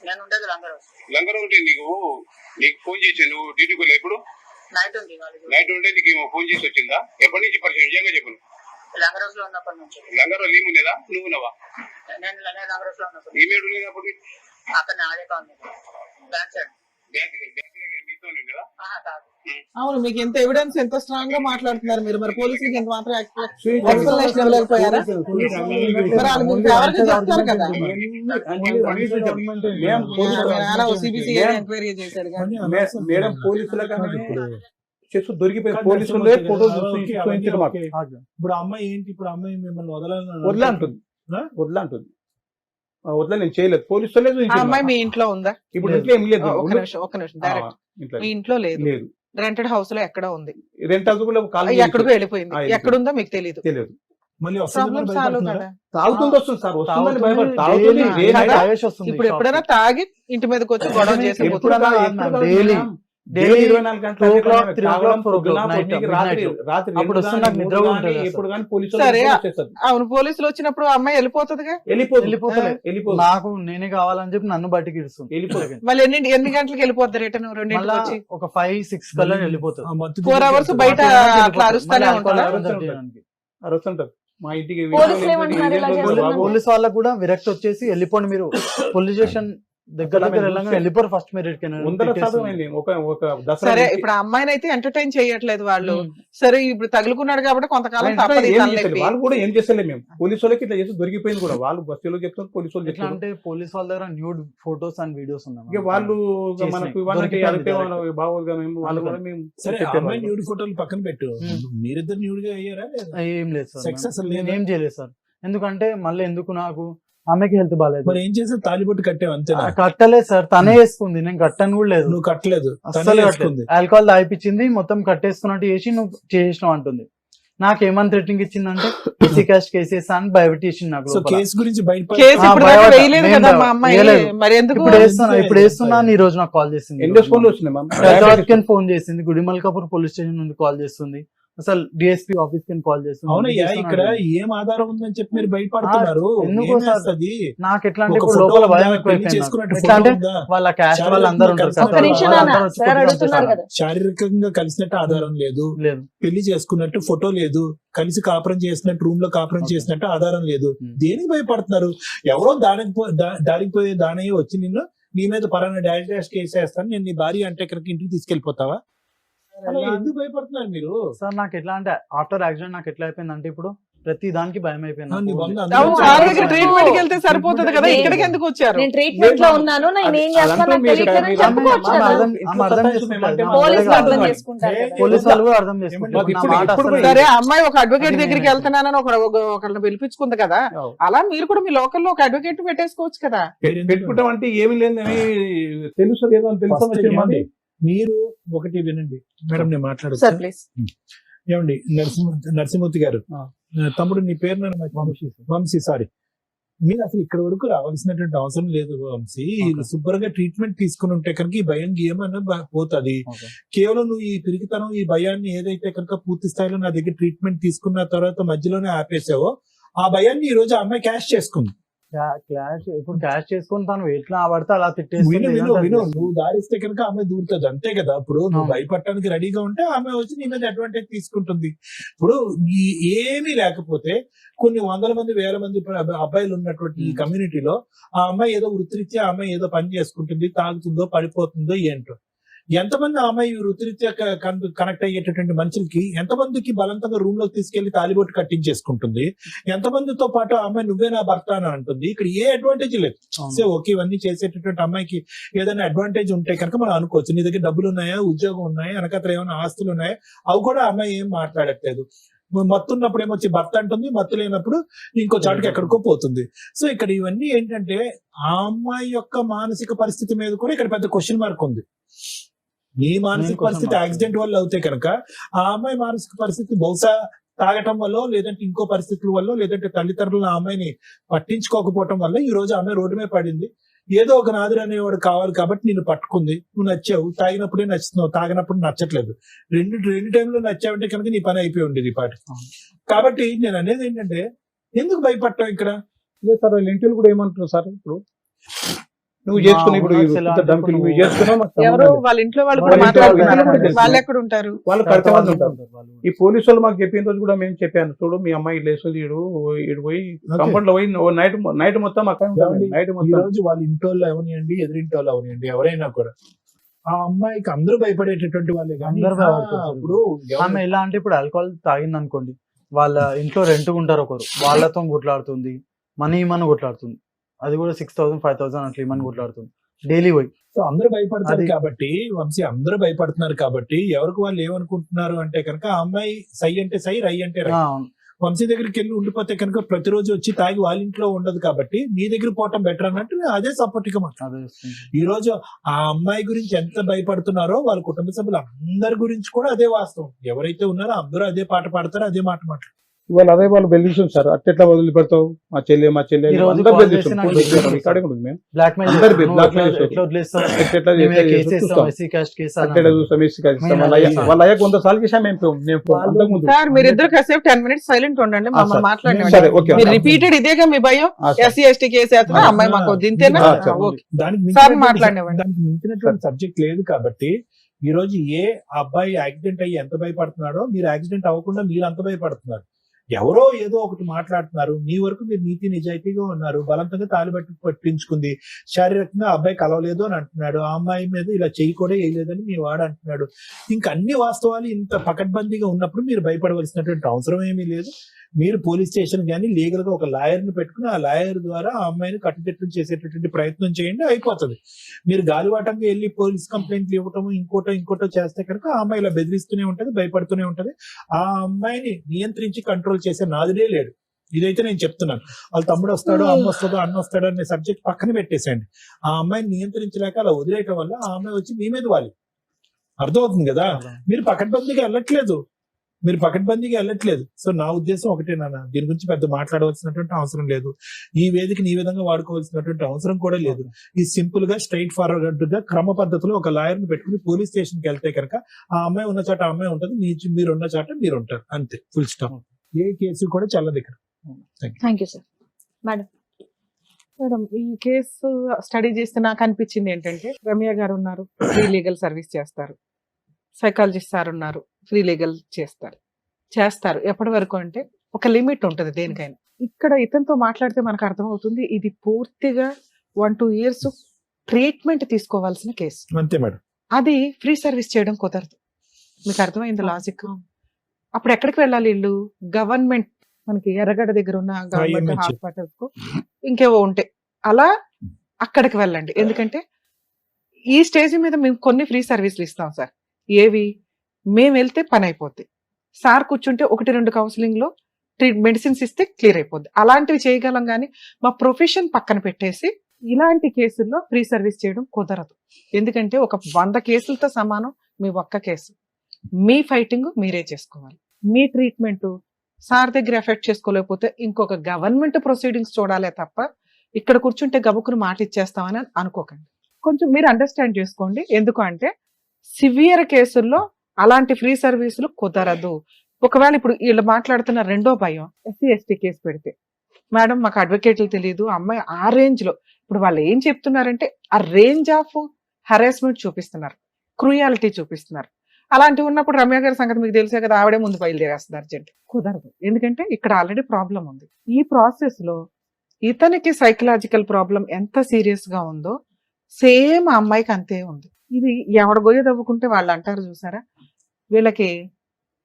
నేను ఉండేది లంగరోస్. లంగర్ ఉంటే నీకు ఫోన్ చేసి నువ్వు డ్యూటీకి వెళ్ళి ఎప్పుడు? నైట్ ఉంది వాళ్ళకి. నైట్ ఉంటే నీకు ఫోన్ చేసి వచ్చిందా? ఎప్పటి నుంచి పరిచయం? నిజంగా చెప్పను. లంగరోస్ లో ఉన్నప్పటి నుంచి. లంగర్ లీవ్ ఉండేదా? నువ్వు ఉన్నావా? నేను లంగరోస్ లో ఉన్నప్పుడు ఈమెయిల్ ఉండేది అప్పుడు? అక్కడ అదే కాలనీ బ్యాక్ సైడ్. మీతో ఉండేదా? కాదు. అవును, మీకు ఎంత ఎవిడెన్స్, ఎంత స్ట్రాంగ్ గా మాట్లాడుతున్నారు మీరు. మరి పోలీసులకి ఎంత మాత్రం ఎక్స్ప్లెనేషన్ ఇవ్వలేకపోయారా? మరి వాళ్ళు మీకు ఎవరికి చెప్తారు కదా. సిబిసి ఎంక్వైరీ చేశారు కానీ. మేడం పోలీసులకనే చేస్తూ దొరికిపోయి పోలీసులే ఫోటోలు చూపించారు మాకు. ఇప్పుడు అమ్మాయి ఏంటి, ఇప్పుడు అమ్మాయి మిమ్మల్ని వదలని వదిలే అంటుంది, వదిలే అంటుంది. వదిలే నేను చేయలేదు, పోలీసులే ఆ చూపించారు. అమ్మాయి మీ ఇంట్లో ఉందా? ఇప్పుడు ఇంట్లో ఏం లేదు, ఒక నిమిషం డైరెక్ట్ మీ ఇంట్లో లేదు. లేదు. రెంటెడ్ హౌస్ లో ఎక్కడ ఉంది? రెంట్ హౌస్ కూడా కాల్ ఎక్కడికో వెళ్ళిపోయింది. ఎక్కడుందో మీకు తెలియదు. తెలియదు. మళ్ళీ ప్రాబ్లం సాల్వ్ కదా. తాగుతుంది వస్తుంది సార్, వస్తుందని తాగుతుంది, భయపడి తాగుతుంది, daily day night. తాగేసి వస్తుంది ఇప్పుడు shop ఎప్పుడైనా కి. తాగి ఇంటి మీదకి వచ్చి గొడవ చేసి ఎప్పుడు ఎప్పుడు అలా అలా అన్నా, ఎప్పుడు daily. అలా Daily 24 గంటలు 2 o'clock, 3 o'clock, తాగడం, 4 o'clock, పొద్దున, night, పొద్దున్నకి midnight. రాత్రి అప్పుడు 2 వస్తే కానీ, నాకు 3 నిద్ర కూడా కానీ, ఉంటుంది ఎప్పుడు అసలు. కానీ పోలీసులు సరే. వచ్చేస్తారు. అవును, పోలీసులు వచ్చినప్పుడు ఆ అమ్మాయి వెళ్ళిపోతుందిగా. వెళ్ళిపోతలే. వెళ్ళిపోదు. నాకు నేనే కావాలని చెప్పి నన్ను బయటికి ఇస్తుంది. వెళ్ళిపోదు. మళ్ళీ ఎన్ని గంటలకు వెళ్ళిపోద్ది రిటర్న్? రెండింటికి మళ్ళా వచ్చి ఒక 5-6 కల్లా వెళ్ళిపోతుంది. 4 hours బయట అట్లా అరుస్తూనే ఉంటారా? అరుస్తుంటారు మా ఇంటికి. పోలీసులు ఏమంటున్నారు ఇలా చేస్తున్నారు? పోలీస్ వాళ్ళకు కూడా విరక్తి వచ్చేసి వెళ్ళిపోండి మీరు పోలీస్ స్టేషన్ దగ్గర వెళ్ళగానే వెళ్ళిపోరు ఫస్ట్ మీరు ముందర శాతం అయింది. ఒక దసరా సరే, నుంచి ఇప్పుడు ఆ అమ్మాయిని అయితే ఎంటర్టైన్ చేయట్లేదు వాళ్ళు. ఉమ్. సరే, ఇప్పుడు తగులుకున్నాడు కాబట్టి కొంతకాలం ఆయన తప్పదు ఈ ఏం తలనొప్పి. చేస్తలేదు. వాళ్ళు కూడా ఏం చేస్తలేదు. మేము పోలీసు వాళ్ళకి ఇట్లా చేసి దొరికిపోయింది కూడా. వాళ్ళు బస్సులో చెప్తారు, పోలీసు వాళ్ళు ఎట్లా చెప్తారు. అంటే పోలీస్ వాళ్ళ దగ్గర న్యూడ్ ఫోటోస్ అండ్ వీడియోస్ ఇక ఉన్నాయి. వాళ్ళు చేసినాయి. మనకు ఇవ్వాలంటే దొరికిపోయింది అడిగితే direct. వాళ్ళు బాగోదుగా మేము వాళ్ళు కూడా మేము సరే, చెప్పేవాళ్ళం. అమ్మాయి న్యూడ్ ఫోటోలు పక్కన పెట్టు. మీరిద్దరు న్యూడ్ గా అయ్యారా లేదా? ఏం లేదు సార్, Sex అసలు లేదా? నేను ఏం చేయలేదు సార్. ఎందుకంటే మళ్ళీ ఎందుకు నాకు ఆమెకి హెల్త్ బాగాలేదు. మరి ఏం చేసావు? తాలిబొట్టు కట్టావు అంతేనా? కట్టలేదు సార్, తనే వేసుకుంది, నేను కట్టను కూడా లేదు. నువ్వు కట్టలేదు, తనే అస్సలు వేసుకుంది. ఆల్కహాల్ తాగిపించింది, మొత్తం కట్టేసుకున్నట్టు చేసి నువ్వు చేసినావు అంటుంది. నాకేమని థ్రెటింగ్ ఇచ్చిందంటే ఈసీ క్యాష్ కేసెస్ అని భయపెట్టేసింది నాకు సో లోపల. కేసు గురించి బయట కేసు ఇప్పుడు దాకా భయపడ్డా. వేయలేదు నేను కదా మా అమ్మాయి. వేయలేదు. మరి ఎందుకు? ఇప్పుడు వేస్తున్నాను. ఈ రోజు నాకు కాల్ చేసింది. ఎన్ని ఫోన్లు వచ్చినాయి మ్యామ్? ఫోన్ చేసింది, గుడిమల్కాపూర్ పోలీస్ స్టేషన్ నుండి కాల్ చేస్తుంది, అసలు డిఎస్పీ ఆఫీస్ కి కాల్ చేస్తుంది. అవునయ్యా, ఇక్కడ ఏం ఆధారం ఉందని చెప్పి మీరు బయటపడుతున్నారు? ఎందుకు ఏం సార్? వేస్తది? నాకు ఎట్లా అంటే ఒక ఇప్పుడు ఫోటో లోపల ఉందా? భయం పెళ్లి ఎక్కువైపోయింది చేసుకున్నట్టు నాకు. ఎట్లా ఫోటో అంటే ఉందా? వాళ్ళ క్యాస్ట్ చాలా వాళ్ళు అందరూ మంది ఉంటారు కలిసి కదా, ఒక్క నిమిషం వాళ్ళందరూ నాన్న, వచ్చి సార్ కొట్టుకుంటారు. అడుగుతున్నారు కదా. శారీరకంగా కలిసినట్టు ఆధారం లేదు, లేదు. పెళ్లి చేసుకున్నట్టు ఫోటో లేదు, కలిసి కాపురం చేసినట్టు, రూమ్ లో కాపురం చేసినట్టు ఆధారం లేదు. దేనికి భయపడుతున్నారు? ఎవరో దానికి పోయే దానయ్య వచ్చి నిన్ను నీ మీద పరాన్న డాష్ కేసు వేస్తాను, నేను నీ భార్య అంటే ఇక్కడికి ఇంటికి తీసుకెళ్లిపోతావా? అలా ఎందుకు భయపడుతున్నారు మీరు? సార్ నాకు ఎట్లా అంటే ఆఫ్టర్ యాక్సిడెంట్ నాకు ఎట్లా అయిపోయింది అంటే ఇప్పుడు ప్రతి దానికి భయం అయిపోయింది నీ నాకు. వంద అవును, అందరూ ఆవిడకి ట్రీట్మెంట్ కి వెళ్తే సరిపోతుంది కదా, ఇక్కడికి ఎందుకు వచ్చారు? నేను ట్రీట్మెంట్ లో ఉన్నాను, నేను ఏం చేస్తాను నాకు తెలియట్లేదు అని చెప్పుకోవచ్చు కదా. ఆమె అర్థం చేసుకుంటారు. పోలీసులు అర్థం చేసుకుంటారు కదా. పోలీసు వాళ్ళు కూడా అర్థం చేసుకుంటారు. మాకు నా ఇప్పుడు- మాట ఇప్పుడు అసలు సరే, ఆ అమ్మాయి ఒక అడ్వకేట్ అది దగ్గరికి నేను- వెళ్తున్నానని ఒకళ్ళని పిలిపించుకుంది కదా, అలా మీరు కూడా మీ లోకల్లో ఒక అడ్వకేట్ పెట్టేసుకోవచ్చు కదా. పెట్టుకుంటాం అంటే ఏమి లేదని తెలుసు ఏదో అని తెలుసు ఫస్ట్ ఏమండి, మీరు ఒకటి వినండి మేడం, నేను సార్ మాట్లాడచ్చు. ప్లీజ్. ఏమండి, నరసింహమూర్తి గారు, తమ్ముడు నీ పేరు నన్ను వంశీ, సారీ. మీరు అసలు ఇక్కడ వరకు రావాల్సినటువంటి అవసరం లేదు వంశీ. శుభ్రంగా ట్రీట్మెంట్ తీసుకుని ఉంటే కనుక ఈ భయం ఏమన్నా పోతుంది. Okay. కేవలం నువ్వు ఈ పిరికితనం, ఈ భయాన్ని ఏదైతే కనుక పూర్తి స్థాయిలో నా దగ్గర ట్రీట్మెంట్ తీసుకున్న తర్వాత మధ్యలోనే ఆపేసావో, ఆ భయాన్ని ఈ రోజు ఆ అమ్మాయి క్యాష్ చేసుకుంది. క్లాష్ ఇప్పుడు క్యాష్ చేసుకొని తను ఎట్లా పడితే అలా విను తిట్టేస్తుంది. విను విను, నువ్వు దారిస్తే కనుక ఆమె దూరుతుంది, అంతే కదా. ఇప్పుడు నువ్వు అవును. భయపడటానికి రెడీగా ఉంటే ఆమె వచ్చి నీ మీద అడ్వాంటేజ్ తీసుకుంటుంది. ఇప్పుడు ఏమీ లేకపోతే కొన్ని వందల మంది, వేల మంది అబ్బాయిలు ఉన్నటువంటి ఈ కమ్యూనిటీలో ఆ అమ్మాయి ఏదో వృత్తిరీత్యా ఆ అమ్మాయి ఏదో పని చేసుకుంటుంది, తాగుతుందో పడిపోతుందో ఏంటో. ఎంతమంది ఆ అమ్మాయి వృత్తిరీత్యా కనెక్ట్ అయ్యేటటువంటి మనుషులకి ఎంతమందికి బలవంతంగా రూమ్ లోకి తీసుకెళ్లి తాలిబొట్టు కట్టించేసుకుంటుంది, ఎంతమందితో పాటు ఆ అమ్మాయి నువ్వే నా భర్త అని అంటుంది. ఇక్కడ ఏ అడ్వాంటేజ్ లేదు. సో ఓకే, ఇవన్నీ చేసేటటువంటి అమ్మాయికి ఏదైనా అడ్వాంటేజ్ ఉంటే కనుక మనం అనుకోవచ్చు. నీ దగ్గర డబ్బులు ఉన్నాయా, ఉద్యోగం ఉన్నాయా, వెనకత్ర ఏమైనా ఆస్తులు ఉన్నాయా, అవి కూడా ఆ అమ్మాయి ఏం మాట్లాడట్లేదు. మత్తు ఉన్నప్పుడు ఏమొచ్చి భర్త అంటుంది, మత్తు లేనప్పుడు ఇంకో చాటుకి ఎక్కడికో పోతుంది. సో ఇక్కడ ఇవన్నీ ఏంటంటే ఆ అమ్మాయి యొక్క మానసిక పరిస్థితి మీద కూడా ఇక్కడ పెద్ద క్వశ్చన్ మార్క్ ఉంది. నీ మానసిక పరిస్థితి యాక్సిడెంట్ వల్ల అవుతే కనుక ఆ అమ్మాయి మానసిక పరిస్థితి బహుశా తాగటం వల్ల, లేదంటే ఇంకో పరిస్థితుల వల్ల, లేదంటే తల్లిదండ్రులు ఆ అమ్మాయిని పట్టించుకోకపోవటం వల్ల ఈ రోజు ఆమె రోడ్డు మీద పడింది. ఏదో ఒక నాదురు అనేవాడు కావాలి కాబట్టి నిన్ను పట్టుకుంది. నువ్వు నచ్చావు, తాగినప్పుడే నచ్చుతున్నావు, తాగినప్పుడు నచ్చట్లేదు. రెండు టైంలో నచ్చావంటే కనుక నీ పని అయిపోయి ఉండేది ఈ పాటి. కాబట్టి నేను అనేది ఏంటంటే, ఎందుకు భయపడటం ఇక్కడ? లేదు సార్, వాళ్ళ ఇంటిలో కూడా ఏమంటారు సార్, ఇప్పుడు నువ్వు చేసుకుని ఇప్పుడు ధమ్కిలు నువ్వు చేసుకున్నావు, ఎవరు వాళ్ళ ఇంట్లో వాళ్ళు కూడా వాళ్ళ ఇంట్లో మాట్లాడుతున్నారు, వాళ్ళు కూడా వాళ్ళు ఎక్కడ ఉంటారు? వాళ్ళు కరెక్ట్ ఉంటారు. ఈ పోలీసు వాళ్ళు మాకు చెప్పిన రోజు కూడా మేము చెప్పాను, చూడు మీ అమ్మాయి లేస్తుంది, ఇడు పోయి కంపౌండ్ లో పోయి నైట్ మొత్తం అక్కడ నైట్ ఈ మొత్తం రోజు వాళ్ళ ఇంటి వాళ్ళు అవనియండి, ఎదురింటి వాళ్ళు అవనియండి, ఎవరైనా కూడా ఆ అమ్మాయికి అందరూ భయపడేటటువంటి వాళ్ళే. కానీ అందరూ భయపడతారు. ఇప్పుడు ఆమె ఎలా అంటే ఇప్పుడు ఆల్కహాల్ తాగింది అనుకోండి, వాళ్ళ ఇంట్లో రెంట్ ఉంటారు ఒకరు, వాళ్ళతో కొట్లాడుతుంది, మనీ కొట్లాడుతుంది. అది కూడా 6,000 5,000 అట్లా ఇమ్మని కొట్లాడుతుంది డైలీ పోయి. సో అందరూ భయపడతారు అది- కాబట్టి, వంశీ అందరూ భయపడుతున్నారు కాబట్టి ఎవరికి వాళ్ళు ఏమనుకుంటున్నారు అంటే కనుక ఆ అమ్మాయి సై అంటే సై, రై అంటే రై. వంశీ దగ్గరికి వెళ్ళి ఉండిపోతే కనుక ప్రతిరోజు వచ్చి తాగి వాళ్ళ ఇంట్లో ఉండదు కాబట్టి నీ దగ్గర పోవటం బెటర్ అన్నట్టు అదే సపోర్ట్ గా మాట్లాడు. ఈ రోజు ఆ అమ్మాయి గురించి ఎంత భయపడుతున్నారో వాళ్ళ కుటుంబ సభ్యులు అందరి గురించి కూడా అదే వాస్తవం. ఎవరైతే ఉన్నారో అందరూ అదే పాట పాడతారో, అదే మాట మాట్లాడతారు. ఇవాళ అదే వాళ్ళు బెదిరిస్తుంది సార్, అట్టెట్లా వదిలిపెడతావు, మా చెల్లె ఈ రోజు అందరు call బెదిరిస్తుంది. చేసి నాకు పోలీస్ రికార్డింగ్ ఉంది మేము. బ్లాక్మెయిల్ అందరు చేస్తారు. blackmail నువ్వు చేస్తారు. ఎట్లా వదిలేస్తావు? ఎట్లా మేము చేస్తే కేసు చూస్తాం. ఇస్తాం, ఎస్సీ క్యాస్ట్ కేసు అలా అట్టెట్లా చూస్తాం, వేసి కాదు ఇస్తాం. వాళ్ళ అయ్యకు 100 సార్లు చేసాం మేము అంతకుముందు. సార్ మీరిద్దరు కాసేపు 10 minutes సైలెంట్ ఉండండి, మమ్మల్ని సరే, మాట్లాడండి. ఓకే. మీరు రిపీటెడ్ ఇదేగా మీ భయం, ఎస్సీ ఎస్టీ కేసు వేస్తున్నా అమ్మాయి మాకు దింతేనా? ఓకే దానికి సార్ మించినటువంటి- మాట్లాడినవ్వండి. దానికి మించినటువంటి సబ్జెక్ట్ లేదు కాబట్టి ఈ రోజు అబ్బాయి యాక్సిడెంట్ అయ్యి ఎంత భయపడుతున్నాడో మీరు యాక్సిడెంట్ అవ్వకుండా మీరు అంత భయపడుతున్నారు. ఎవరో ఏదో ఒకటి మాట్లాడుతున్నారు, మీ వరకు మీరు నీతి నిజాయితీగా ఉన్నారు, బలవంతంగా తాలిబట్టి పట్టించుకుంది, శారీరకంగా అబ్బాయి కలవలేదు అని అంటున్నాడు, ఆ అమ్మాయి మీద ఇలా చెయ్యి కూడా వేయలేదని మీ వాడు అంటున్నాడు. ఇంకా అన్ని వాస్తవాలు ఇంత పకడ్బందీగా ఉన్నప్పుడు మీరు భయపడవలసినటువంటి అవసరం ఏమీ లేదు. మీరు పోలీస్ స్టేషన్ కానీ లీగల్ గా ఒక లాయర్ ని పెట్టుకుని ఆ లాయర్ ద్వారా ఆ అమ్మాయిని కట్టుదిట్టం చేసేటటువంటి ప్రయత్నం చేయండి, అయిపోతుంది. మీరు గాలివాటంగా వెళ్ళి పోలీస్ కంప్లైంట్లు ఇవ్వటం ఇంకోటో చేస్తే కనుక ఆ అమ్మాయి ఇలా బెదిరిస్తూనే ఉంటది, భయపడుతూనే ఉంటది. ఆ అమ్మాయిని నియంత్రించి కంట్రోల్ చేసే నాదుడే లేడు. ఇదైతే నేను చెప్తున్నాను. వాళ్ళ తమ్ముడు వస్తాడో, అమ్మ వస్తుందో, అన్న వస్తాడో అనే సబ్జెక్ట్ పక్కన పెట్టేసేయండి. ఆ అమ్మాయిని నియంత్రించలేక అలా వదిలేయటం వల్ల ఆ అమ్మాయి వచ్చి మీ మీద వాలి. అర్థమవుతుంది కదా? మీరు పకడ్బందీగా వెళ్ళట్లేదు. సో నా ఉద్దేశం ఒకటే నాన్న, దీని గురించి పెద్ద మాట్లాడవలసినటువంటి అవసరం లేదు. ఈ వేదికని ఈ విధంగా వాడుకోవాల్సినటువంటి అవసరం కూడా లేదు. ఈ సింపుల్ గా స్ట్రైట్ ఫార్వర్డ్ గా క్రమ పద్ధతిలో ఒక లాయర్ ని పెట్టుకుని పోలీస్ స్టేషన్ కి వెళ్తే కనుక ఆ అమ్మాయి ఉన్న చాట ఆ అమ్మాయి ఉంటుంది, మీరు ఉన్న చాట మీరు ఉంటారు, అంతే, ఫుల్ స్టాప్. ఏ కేసు కూడా చల్లదు ఇక్కడ. Thank you sir. మేడం ఈ కేసు స్టడీ చేస్తే నాకు అనిపించింది ఏంటంటే, రమ్య గారు ఉన్నారు, ఫ్రీ లీగల్ సర్వీస్ చేస్తారు, సైకాలజిస్ట్ సార్ ఉన్నారు, ఫ్రీ లీగల్ చేస్తారు ఎప్పటి వరకు అంటే ఒక లిమిట్ ఉంటుంది దేనికైనా. ఇక్కడ ఇతనితో మాట్లాడితే మనకు అర్థమవుతుంది ఇది పూర్తిగా 1-2 years ట్రీట్మెంట్ తీసుకోవాల్సిన కేసు. అంతే మేడం. అది ఫ్రీ సర్వీస్ చేయడం కుదరదు. మీకు అర్థమైంది లాజిక్? అప్పుడు ఎక్కడికి వెళ్ళాలి వీళ్ళు? గవర్నమెంట్, మనకి ఎర్రగడ్డ దగ్గర ఉన్న గవర్నమెంట్ IMH. హాస్పిటల్స్ కు ఇంకేవో ఉంటాయి, అలా అక్కడికి వెళ్ళండి. ఎందుకంటే ఈ స్టేజ్ మీద మేము కొన్ని ఫ్రీ సర్వీసులు ఇస్తాం సార్. ఏవి? మేము వెళ్తే పని అయిపోద్ది, సార్ కూర్చుంటే 1-2 కౌన్సిలింగ్ లో మెడిసిన్స్ ఇస్తే క్లియర్ అయిపోద్ది, అలాంటివి చేయగలం. కానీ మా ప్రొఫెషన్ పక్కన పెట్టేసి ఇలాంటి కేసుల్లో ఫ్రీ సర్వీస్ చేయడం కుదరదు. ఎందుకంటే ఒక 100 కేసులతో సమానం మీ ఒక్క కేసు. మీ ఫైటింగ్ మీరే చేసుకోవాలి. మీ ట్రీట్మెంట్ సార్ దగ్గర ఎఫెక్ట్ చేసుకోలేకపోతే ఇంకొక గవర్నమెంట్ ప్రొసీడింగ్స్ చూడాలే తప్ప ఇక్కడ కూర్చుంటే గబుకుని మాట ఇచ్చేస్తామని అనుకోకండి. కొంచెం మీరు అండర్స్టాండ్ చేసుకోండి. ఎందుకు అంటే సివియర్ కేసుల్లో అలాంటి ఫ్రీ సర్వీసులు కుదరదు. ఒకవేళ ఇప్పుడు వీళ్ళు మాట్లాడుతున్న రెండో భయం, ఎస్సీ ఎస్టీ కేసు పెడితే మేడం మాకు అడ్వకేట్లు తెలియదు, అమ్మాయి ఆ రేంజ్ లో, ఇప్పుడు వాళ్ళు ఏం చెప్తున్నారంటే ఆ రేంజ్ ఆఫ్ హరాస్మెంట్ చూపిస్తున్నారు, క్రూయాలిటీ చూపిస్తున్నారు. అలాంటివి ఉన్నప్పుడు రమ్య గారి సంగతి మీకు తెలిసే కదా, ఆవిడే ముందు బయలుదేరేస్తుంది అర్జెంట్. కుదరదు, ఎందుకంటే ఇక్కడ ఆల్రెడీ ప్రాబ్లం ఉంది. ఈ ప్రాసెస్ లో ఇతనికి సైకలాజికల్ ప్రాబ్లం ఎంత సీరియస్ గా ఉందో సేమ్ ఆ అమ్మాయికి అంతే ఉంది. ఇది ఎవడ గొయ్య తవ్వుకుంటే వాళ్ళు అంటారు చూసారా, వీళ్ళకి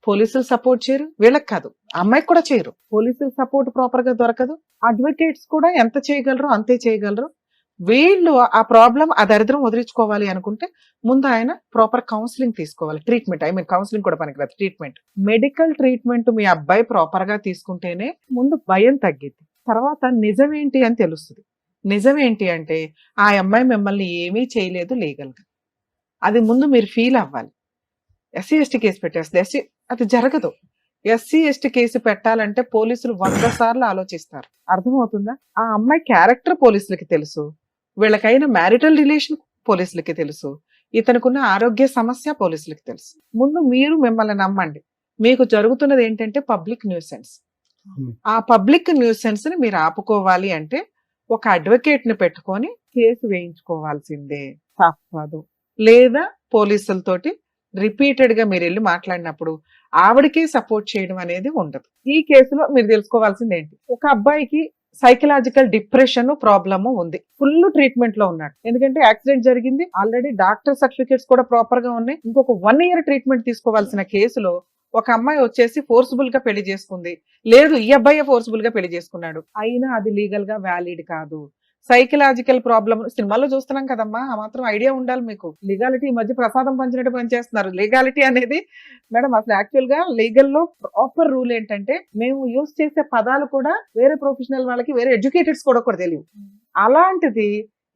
పోలీసులు సపోర్ట్ చేయరు, వీళ్ళకి కాదు అమ్మాయికి కూడా చేయరు. పోలీసులు సపోర్ట్ ప్రాపర్ గా దొరకదు, అడ్వకేట్స్ కూడా ఎంత చేయగలరు అంతే చేయగలరు. వీళ్ళు ఆ ప్రాబ్లం, ఆ దరిద్రం వదిలించుకోవాలి అనుకుంటే ముందు ఆయన ప్రాపర్ కౌన్సిలింగ్ తీసుకోవాలి. ట్రీట్మెంట్, కౌన్సిలింగ్ కూడా పనికిరాదు, ట్రీట్మెంట్, మెడికల్ ట్రీట్మెంట్ మీ అబ్బాయి ప్రాపర్ గా తీసుకుంటేనే ముందు భయం తగ్గిద్ది. తర్వాత నిజమేంటి అని తెలుస్తుంది. నిజమేంటి అంటే ఆ అమ్మాయి మిమ్మల్ని ఏమీ చేయలేదు లీగల్ గా, అది ముందు మీరు ఫీల్ అవ్వాలి. ఎస్సీ ఎస్టీ కేసు పెట్టేస్తే అది జరగదు. ఎస్సీ ఎస్టీ కేసు పెట్టాలంటే పోలీసులు 100 సార్లు ఆలోచిస్తారు. అర్థమవుతుందా? ఆ అమ్మాయి క్యారెక్టర్ పోలీసులకి తెలుసు, వీళ్ళకైన మ్యారిటల్ రిలేషన్ పోలీసులకి తెలుసు, ఇతనుకున్న ఆరోగ్య సమస్య పోలీసులకి తెలుసు. ముందు మీరు మిమ్మల్ని నమ్మండి. మీకు జరుగుతున్నది ఏంటంటే పబ్లిక్ న్యూసెన్స్. ఆ పబ్లిక్ న్యూసెన్స్ ని మీరు ఆపుకోవాలి అంటే ఒక అడ్వకేట్ ని పెట్టుకొని కేసు వేయించుకోవాల్సిందే, తప్పదు. లేదా పోలీసులతోటి రిపీటెడ్ గా మీరు వెళ్ళి మాట్లాడినప్పుడు ఆవిడకి సపోర్ట్ చేయడం అనేది ఉండదు. ఈ కేసులో మీరు తెలుసుకోవాల్సింది ఏంటి, ఒక అబ్బాయికి సైకలాజికల్ డిప్రెషన్ ప్రాబ్లమ్ ఉంది, ఫుల్ ట్రీట్మెంట్ లో ఉన్నాడు. ఎందుకంటే యాక్సిడెంట్ జరిగింది, ఆల్రెడీ డాక్టర్ సర్టిఫికేట్స్ కూడా ప్రాపర్ గా ఉన్నాయి. ఇంకొక 1 year ట్రీట్మెంట్ తీసుకోవాల్సిన కేసులో ఒక అమ్మాయి వచ్చేసి ఫోర్స్ఫుల్ గా పెళ్లి చేసుకుంది, లేదు ఈ అబ్బాయి ఫోర్స్ఫుల్ గా పెళ్లి చేసుకున్నాడు, అయినా అది లీగల్ గా వ్యాలిడ్ కాదు. సైకలాజికల్ ప్రాబ్లమ్ సినిమాల్లో చూస్తున్నాం కదమ్మా, ఆ మాత్రం ఐడియా ఉండాలి మీకు. లీగాలిటీ ఈ మధ్య ప్రసాదం పంచినట్టు పనిచేస్తున్నారు. లీగాలిటీ అనేది మేడం అసలు యాక్చువల్ గా లీగల్ లో ప్రాపర్ రూల్ ఏంటంటే మేము యూజ్ చేసే పదాలు కూడా వేరే ప్రొఫెషనల్ వాళ్ళకి, వేరే ఎడ్యుకేటెడ్స్ కూడా తెలియవు. అలాంటిది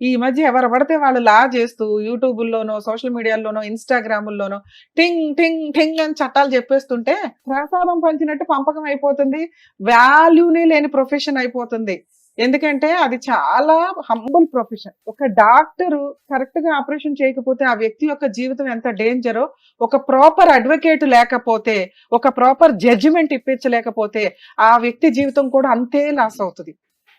ఈ మధ్య ఎవరు పడితే వాళ్ళు లా చేస్తూ యూట్యూబుల్లోనో సోషల్ మీడియాలోనో ఇన్స్టాగ్రాముల్లోనో టింగ్ టింగ్ టింగ్ అని చట్టాలు చెప్పేస్తుంటే ప్రసాదం పంచినట్టు పంపకం అయిపోతుంది, వాల్యూనే లేని ప్రొఫెషన్ అయిపోతుంది. ఎందుకంటే అది చాలా హంబుల్ ప్రొఫెషన్. ఒక డాక్టర్ కరెక్ట్ గా ఆపరేషన్ చేయకపోతే ఆ వ్యక్తి యొక్క జీవితం ఎంత డేంజరో, ఒక ప్రాపర్ అడ్వకేట్ లేకపోతే, ఒక ప్రాపర్ జడ్జిమెంట్ ఇప్పించలేకపోతే ఆ వ్యక్తి జీవితం కూడా అంతే లాస్ అవుతుంది.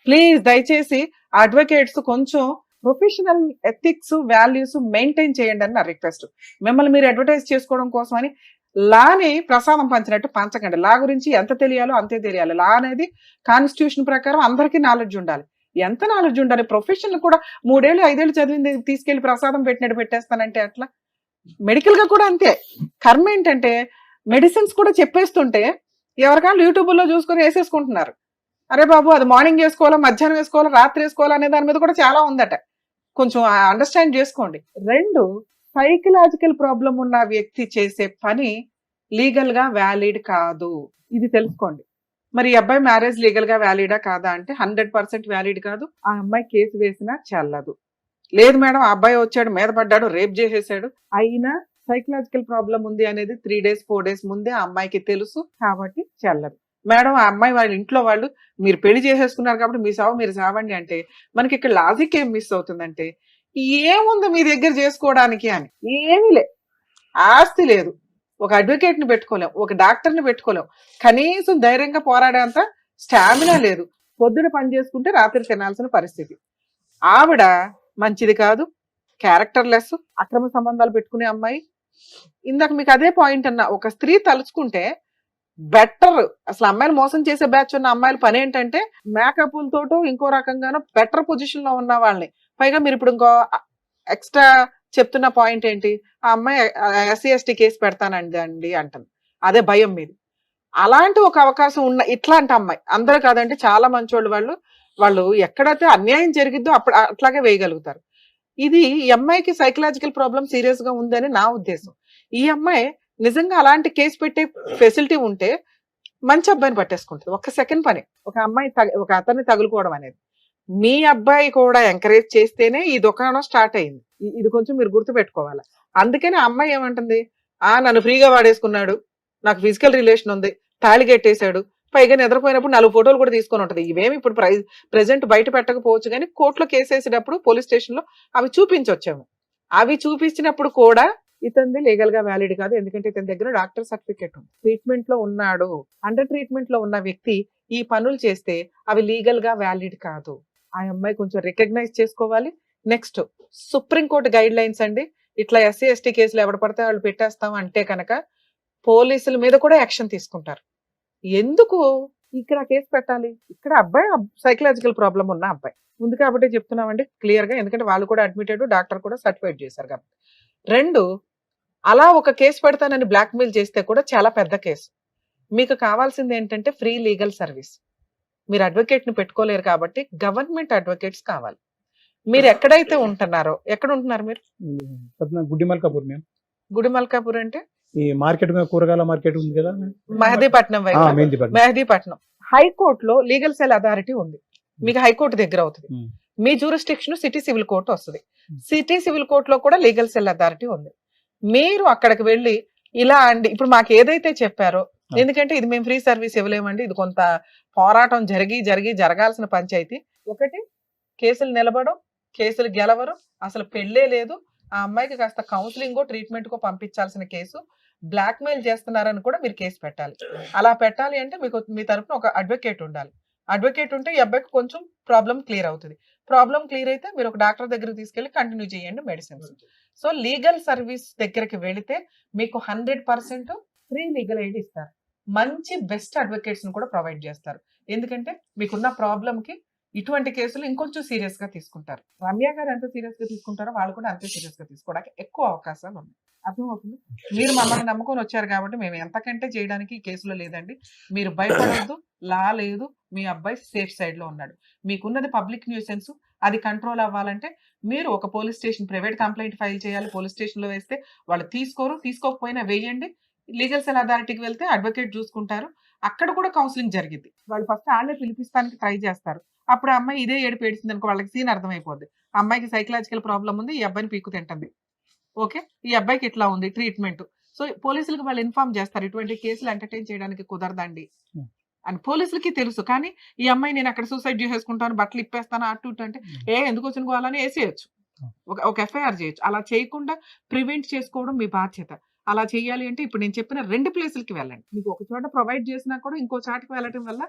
ప్లీజ్ దయచేసి అడ్వకేట్స్ కొంచెం ప్రొఫెషనల్ ఎథిక్స్ వాల్యూస్ మెయింటైన్ చేయండి అని నా రిక్వెస్ట్. మిమ్మల్ని మీరు అడ్వర్టైజ్ చేసుకోవడం కోసం అని లాని ప్రసాదం పంచినట్టు పంచకండి. లా గురించి ఎంత తెలియాలో అంతే తెలియాలి. లా అనేది కాన్స్టిట్యూషన్ ప్రకారం అందరికీ నాలెడ్జ్ ఉండాలి. ఎంత నాలెడ్జ్ ఉండాలి? ప్రొఫెషన్ కూడా 3 ఏళ్ళు 5 ఏళ్ళు చదివింది తీసుకెళ్లి ప్రసాదం పెట్టినట్టు పెట్టేస్తానంటే అట్లా. మెడికల్ గా కూడా అంతే. కర్మ ఏంటంటే మెడిసిన్స్ కూడా చెప్పేస్తుంటే ఎవరికైనా యూట్యూబ్లో చూసుకొని వేసేసుకుంటున్నారు. అరే బాబు అది మార్నింగ్ వేసుకోవాలా, మధ్యాహ్నం వేసుకోవాలా, రాత్రి వేసుకోవాలా అనే దాని మీద కూడా చాలా ఉందట. కొంచెం అండర్స్టాండ్ చేసుకోండి. 2, సైకలాజికల్ ప్రాబ్లం ఉన్న వ్యక్తి చేసే పని లీగల్ గా వ్యాలిడ్ కాదు. ఇది తెలుసుకోండి. మరి ఈ అబ్బాయి మ్యారేజ్ లీగల్ గా వ్యాలిడా కాదా అంటే 100% వ్యాలిడ్ కాదు. ఆ అమ్మాయి కేసు వేసినా చెల్లదు. లేదు మేడం ఆ అబ్బాయి వచ్చాడు, మీద పడ్డాడు, రేప్ చేసేసాడు, అయినా సైకలాజికల్ ప్రాబ్లం ఉంది అనేది 3 days 4 days ముందే ఆ అమ్మాయికి తెలుసు కాబట్టి చెల్లదు. మేడం ఆ అమ్మాయి వాళ్ళ ఇంట్లో వాళ్ళు మీరు పెళ్లి చేసేసుకున్నారు కాబట్టి మీ సావు మీరు సావండి అంటే మనకి ఇక్కడ లాజిక్ ఏం మిస్ అవుతుందంటే ఏముంది మీ దగ్గర చేసుకోవడానికి అని. ఏమీ లే, ఆస్తి లేదు, ఒక అడ్వకేట్ ని పెట్టుకోలేం, ఒక డాక్టర్ ని పెట్టుకోలేం, కనీసం ధైర్యంగా పోరాడేంత స్టామినా లేదు. పొద్దున పని చేసుకుంటే రాత్రి తినాల్సిన పరిస్థితి. ఆవిడ మంచిది కాదు, క్యారెక్టర్ లెస్, అక్రమ సంబంధాలు పెట్టుకునే అమ్మాయి. ఇందాక మీకు అదే పాయింట్ అన్నా, ఒక స్త్రీ తలుచుకుంటే బెటర్. అసలు అమ్మాయిలు మోసం చేసే బ్యాచ్ ఉన్న అమ్మాయిల పని ఏంటంటే మేకప్లతోటో ఇంకో రకంగానో బెటర్ పొజిషన్ లో ఉన్న వాళ్ళని. పైగా మీరు ఇప్పుడు ఇంకో ఎక్స్ట్రా చెప్తున్న పాయింట్ ఏంటి, ఆ అమ్మాయి SC ST కేసు పెడతానండి అంటుంది. అదే భయం మీది. అలాంటి ఒక అవకాశం ఉన్న ఇట్లాంటి అమ్మాయి, అందరూ కాదంటే చాలా మంచోళ్ళు వాళ్ళు ఎక్కడైతే అన్యాయం జరిగిద్దో అప్పుడు అట్లాగే వేయగలుగుతారు. ఇది ఈ అమ్మాయికి సైకలాజికల్ ప్రాబ్లం సీరియస్ గా ఉందని నా ఉద్దేశం. ఈ అమ్మాయి నిజంగా అలాంటి కేసు పెట్టే ఫెసిలిటీ ఉంటే మంచి అబ్బాయిని పట్టేసుకుంటుంది. ఒక్క సెకండ్ పని ఒక అమ్మాయి ఒక అతన్ని తగులుకోవడం అనేది. మీ అబ్బాయి కూడా ఎంకరేజ్ చేస్తేనే ఈ దుకాణం స్టార్ట్ అయింది. ఇది కొంచెం మీరు గుర్తు పెట్టుకోవాలి. అందుకని ఆ అమ్మాయి ఏమంటుంది, నన్ను ఫ్రీగా వాడేసుకున్నాడు, నాకు ఫిజికల్ రిలేషన్ ఉంది, తాళి కట్టేశాడు, పైగా నిద్రపోయినప్పుడు 4 ఫోటోలు కూడా తీసుకొని ఉంటుంది. ఇవేమి ఇప్పుడు ప్రెసెంట్ బయట పెట్టకపోవచ్చు కానీ కోర్టులో కేసు వేసేటప్పుడు పోలీస్ స్టేషన్ లో అవి చూపించొచ్చాము. అవి చూపించినప్పుడు కూడా ఇతనిది లీగల్ గా వ్యాలిడ్ కాదు. ఎందుకంటే ఇతని దగ్గర డాక్టర్ సర్టిఫికేట్ ఉంది, ట్రీట్మెంట్ లో ఉన్నాడు. అండర్ ట్రీట్మెంట్ లో ఉన్న వ్యక్తి ఈ పనులు చేస్తే అవి లీగల్ గా వ్యాలిడ్ కాదు. ఆ అమ్మాయి కొంచెం రికగ్నైజ్ చేసుకోవాలి. నెక్స్ట్ సుప్రీంకోర్టు గైడ్ లైన్స్ అండి. ఇట్లా SC ST కేసులు ఎవడ పడితే వాళ్ళు పెట్టేస్తాం అంటే కనుక పోలీసుల మీద కూడా యాక్షన్ తీసుకుంటారు. ఎందుకు ఇక్కడ కేసు పెట్టాలి? ఇక్కడ అబ్బాయి సైకలాజికల్ ప్రాబ్లం ఉన్న అబ్బాయి ఉంది కాబట్టి చెప్తున్నామండి క్లియర్ గా. ఎందుకంటే వాళ్ళు కూడా అడ్మిటెడ్, డాక్టర్ కూడా సర్టిఫైడ్ చేశారు కాబట్టి. 2, అలా ఒక కేసు పెడతానని బ్లాక్మెయిల్ చేస్తే కూడా చాలా పెద్ద కేసు. మీకు కావాల్సింది ఏంటంటే ఫ్రీ లీగల్ సర్వీస్. మీరు అడ్వకేట్ ని పెట్టుకోలేరు కాబట్టి గవర్నమెంట్ అడ్వకేట్స్ కావాలి. మీరు ఎక్కడైతే ఉంటున్నారో, ఎక్కడ ఉంటున్నారు మీరు? గుడిమల్కాపూర్. మేము గుడిమల్కాపూర్ అంటే ఈ మార్కెట్ కూరగాయల మార్కెట్ ఉంది కదా, మెహదీపట్నం వైపు. మెహదీపట్నం హైకోర్టులో లీగల్ సెల్ అథారిటీ ఉంది. మీకు హైకోర్టు దగ్గర అవుతుంది. మీ జ్యూరిస్డిక్షన్ సిటీ సివిల్ కోర్టు వస్తుంది. సిటీ సివిల్ కోర్టులో కూడా లీగల్ సెల్ అథారిటీ ఉంది. మీరు అక్కడికి వెళ్ళి ఇలా అండి ఇప్పుడు మాకు ఏదైతే చెప్పారో, ఎందుకంటే ఇది మేము ఫ్రీ సర్వీస్ ఇవ్వలేమండి, ఇది కొంత పోరాటం జరగాల్సిన పంచాయతీ. ఒకటి కేసులు నిలబడం, కేసులు గెలవరు, అసలు పెళ్ళే లేదు, ఆ అమ్మాయికి కాస్త కౌన్సిలింగ్ ట్రీట్మెంట్ కో పంపించాల్సిన కేసు, బ్లాక్మెయిల్ చేస్తున్నారని కూడా మీరు కేసు పెట్టాలి. అలా పెట్టాలి అంటే మీకు మీ తరఫున ఒక అడ్వకేట్ ఉండాలి. అడ్వకేట్ ఉంటే ఈ అబ్బాయికి కొంచెం ప్రాబ్లం క్లియర్ అవుతుంది. ప్రాబ్లం క్లియర్ అయితే మీరు ఒక డాక్టర్ దగ్గరికి తీసుకెళ్లి కంటిన్యూ చేయండి మెడిసిన్స్. సో లీగల్ సర్వీస్ దగ్గరికి వెళితే మీకు 100% ఫ్రీ లీగల్ ఎయిడ్ ఇస్తారు. మంచి బెస్ట్ అడ్వకేట్స్ ని కూడా ప్రొవైడ్ చేస్తారు. ఎందుకంటే మీకున్న ప్రాబ్లం కి ఇటువంటి కేసులు ఇంకొంచెం సీరియస్ గా తీసుకుంటారు. రమ్య గారు ఎంత సీరియస్ గా తీసుకుంటారో వాళ్ళు కూడా అంతే సీరియస్ గా తీసుకోవడానికి ఎక్కువ అవకాశాలు ఉన్నాయి. అర్థమవుతుంది? మీరు మమ్మల్ని నమ్ముకొని వచ్చారు కాబట్టి మేము ఎంతకంటే చేయడానికి ఈ కేసులో లేదండి. మీరు భయపడవద్దు, లా లేదు, మీ అబ్బాయి సేఫ్ సైడ్ లో ఉన్నాడు. మీకున్నది పబ్లిక్ న్యూసెన్స్, అది కంట్రోల్ అవ్వాలంటే మీరు ఒక police station private complaint file చేయాలి. పోలీస్ స్టేషన్ లో వేస్తే వాళ్ళు తీసుకోకపోయినా వేయండి. లీగల్ సెల్ అథారిటీకి వెళ్తే అడ్వకేట్ చూసుకుంటారు. అక్కడ కూడా కౌన్సిలింగ్ జరిగింది. వాళ్ళు ఫస్ట్ వాళ్ళే పిలిపిస్తానికి ట్రై చేస్తారు. అప్పుడు ఆ అమ్మాయి ఇదే ఏడుపు ఏడిచింది అనుకో, వాళ్ళకి సీన్ అర్థమైపోద్ది. ఆ అమ్మాయికి సైకలాజికల్ ప్రాబ్లం ఉంది, ఈ అబ్బాయిని పీకు తింటుంది. ఓకే, ఈ అబ్బాయికి ఇట్లా ఉంది ట్రీట్మెంట్. సో పోలీసులకు వాళ్ళు ఇన్ఫార్మ్ చేస్తారు, ఇటువంటి కేసులు ఎంటర్టైన్ చేయడానికి కుదరదండి అని పోలీసులకి తెలుసు. కానీ ఈ అమ్మాయి నేను అక్కడ సూసైడ్ చేసేసుకుంటాను, బట్టలు ఇప్పేస్తాను అటు ఇటు అంటే ఎందుకు వచ్చిన పోవాలని వేసేయచ్చు, ఒక ఎఫ్ఐఆర్ చేయొచ్చు. అలా చేయకుండా ప్రివెంట్ చేసుకోవడం మీ బాధ్యత. అలా చేయాలి అంటే ఇప్పుడు నేను చెప్పిన 2 ప్లేసులకి వెళ్ళండి. మీకు ఒక చోట ప్రొవైడ్ చేసినా కూడా ఇంకో చాటుకి వెళ్ళడం వల్ల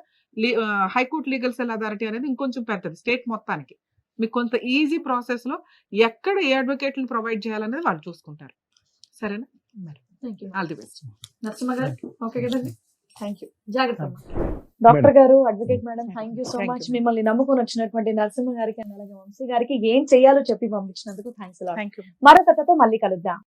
హైకోర్టు లీగల్ సెల్ అథారిటీ అనేది ఇంకొంచెం పెద్దది స్టేట్ మొత్తానికి. మీకు కొంత ఈజీ ప్రాసెస్ లో ఎక్కడ ఏ అడ్వకేట్ని ప్రొవైడ్ చేయాలనేది వాళ్ళు చూసుకుంటారు. సరేనా? మరి thank you. All the best. Narasimha గారు ఓకే కదండి? Thank you. జాగ్రత్త. డాక్టర్ గారు, advocate madam, thank you so Thank much. you. మిమ్మల్ని నమ్ముకొని వచ్చినటువంటి నరసింహ గారికి అండ్ అలాగే వంశీ గారికి ఏం చేయాలో చెప్పి పంపించినందుకు థ్యాంక్స్. Thank you. మరో కథతో మళ్ళీ కలుద్దాం.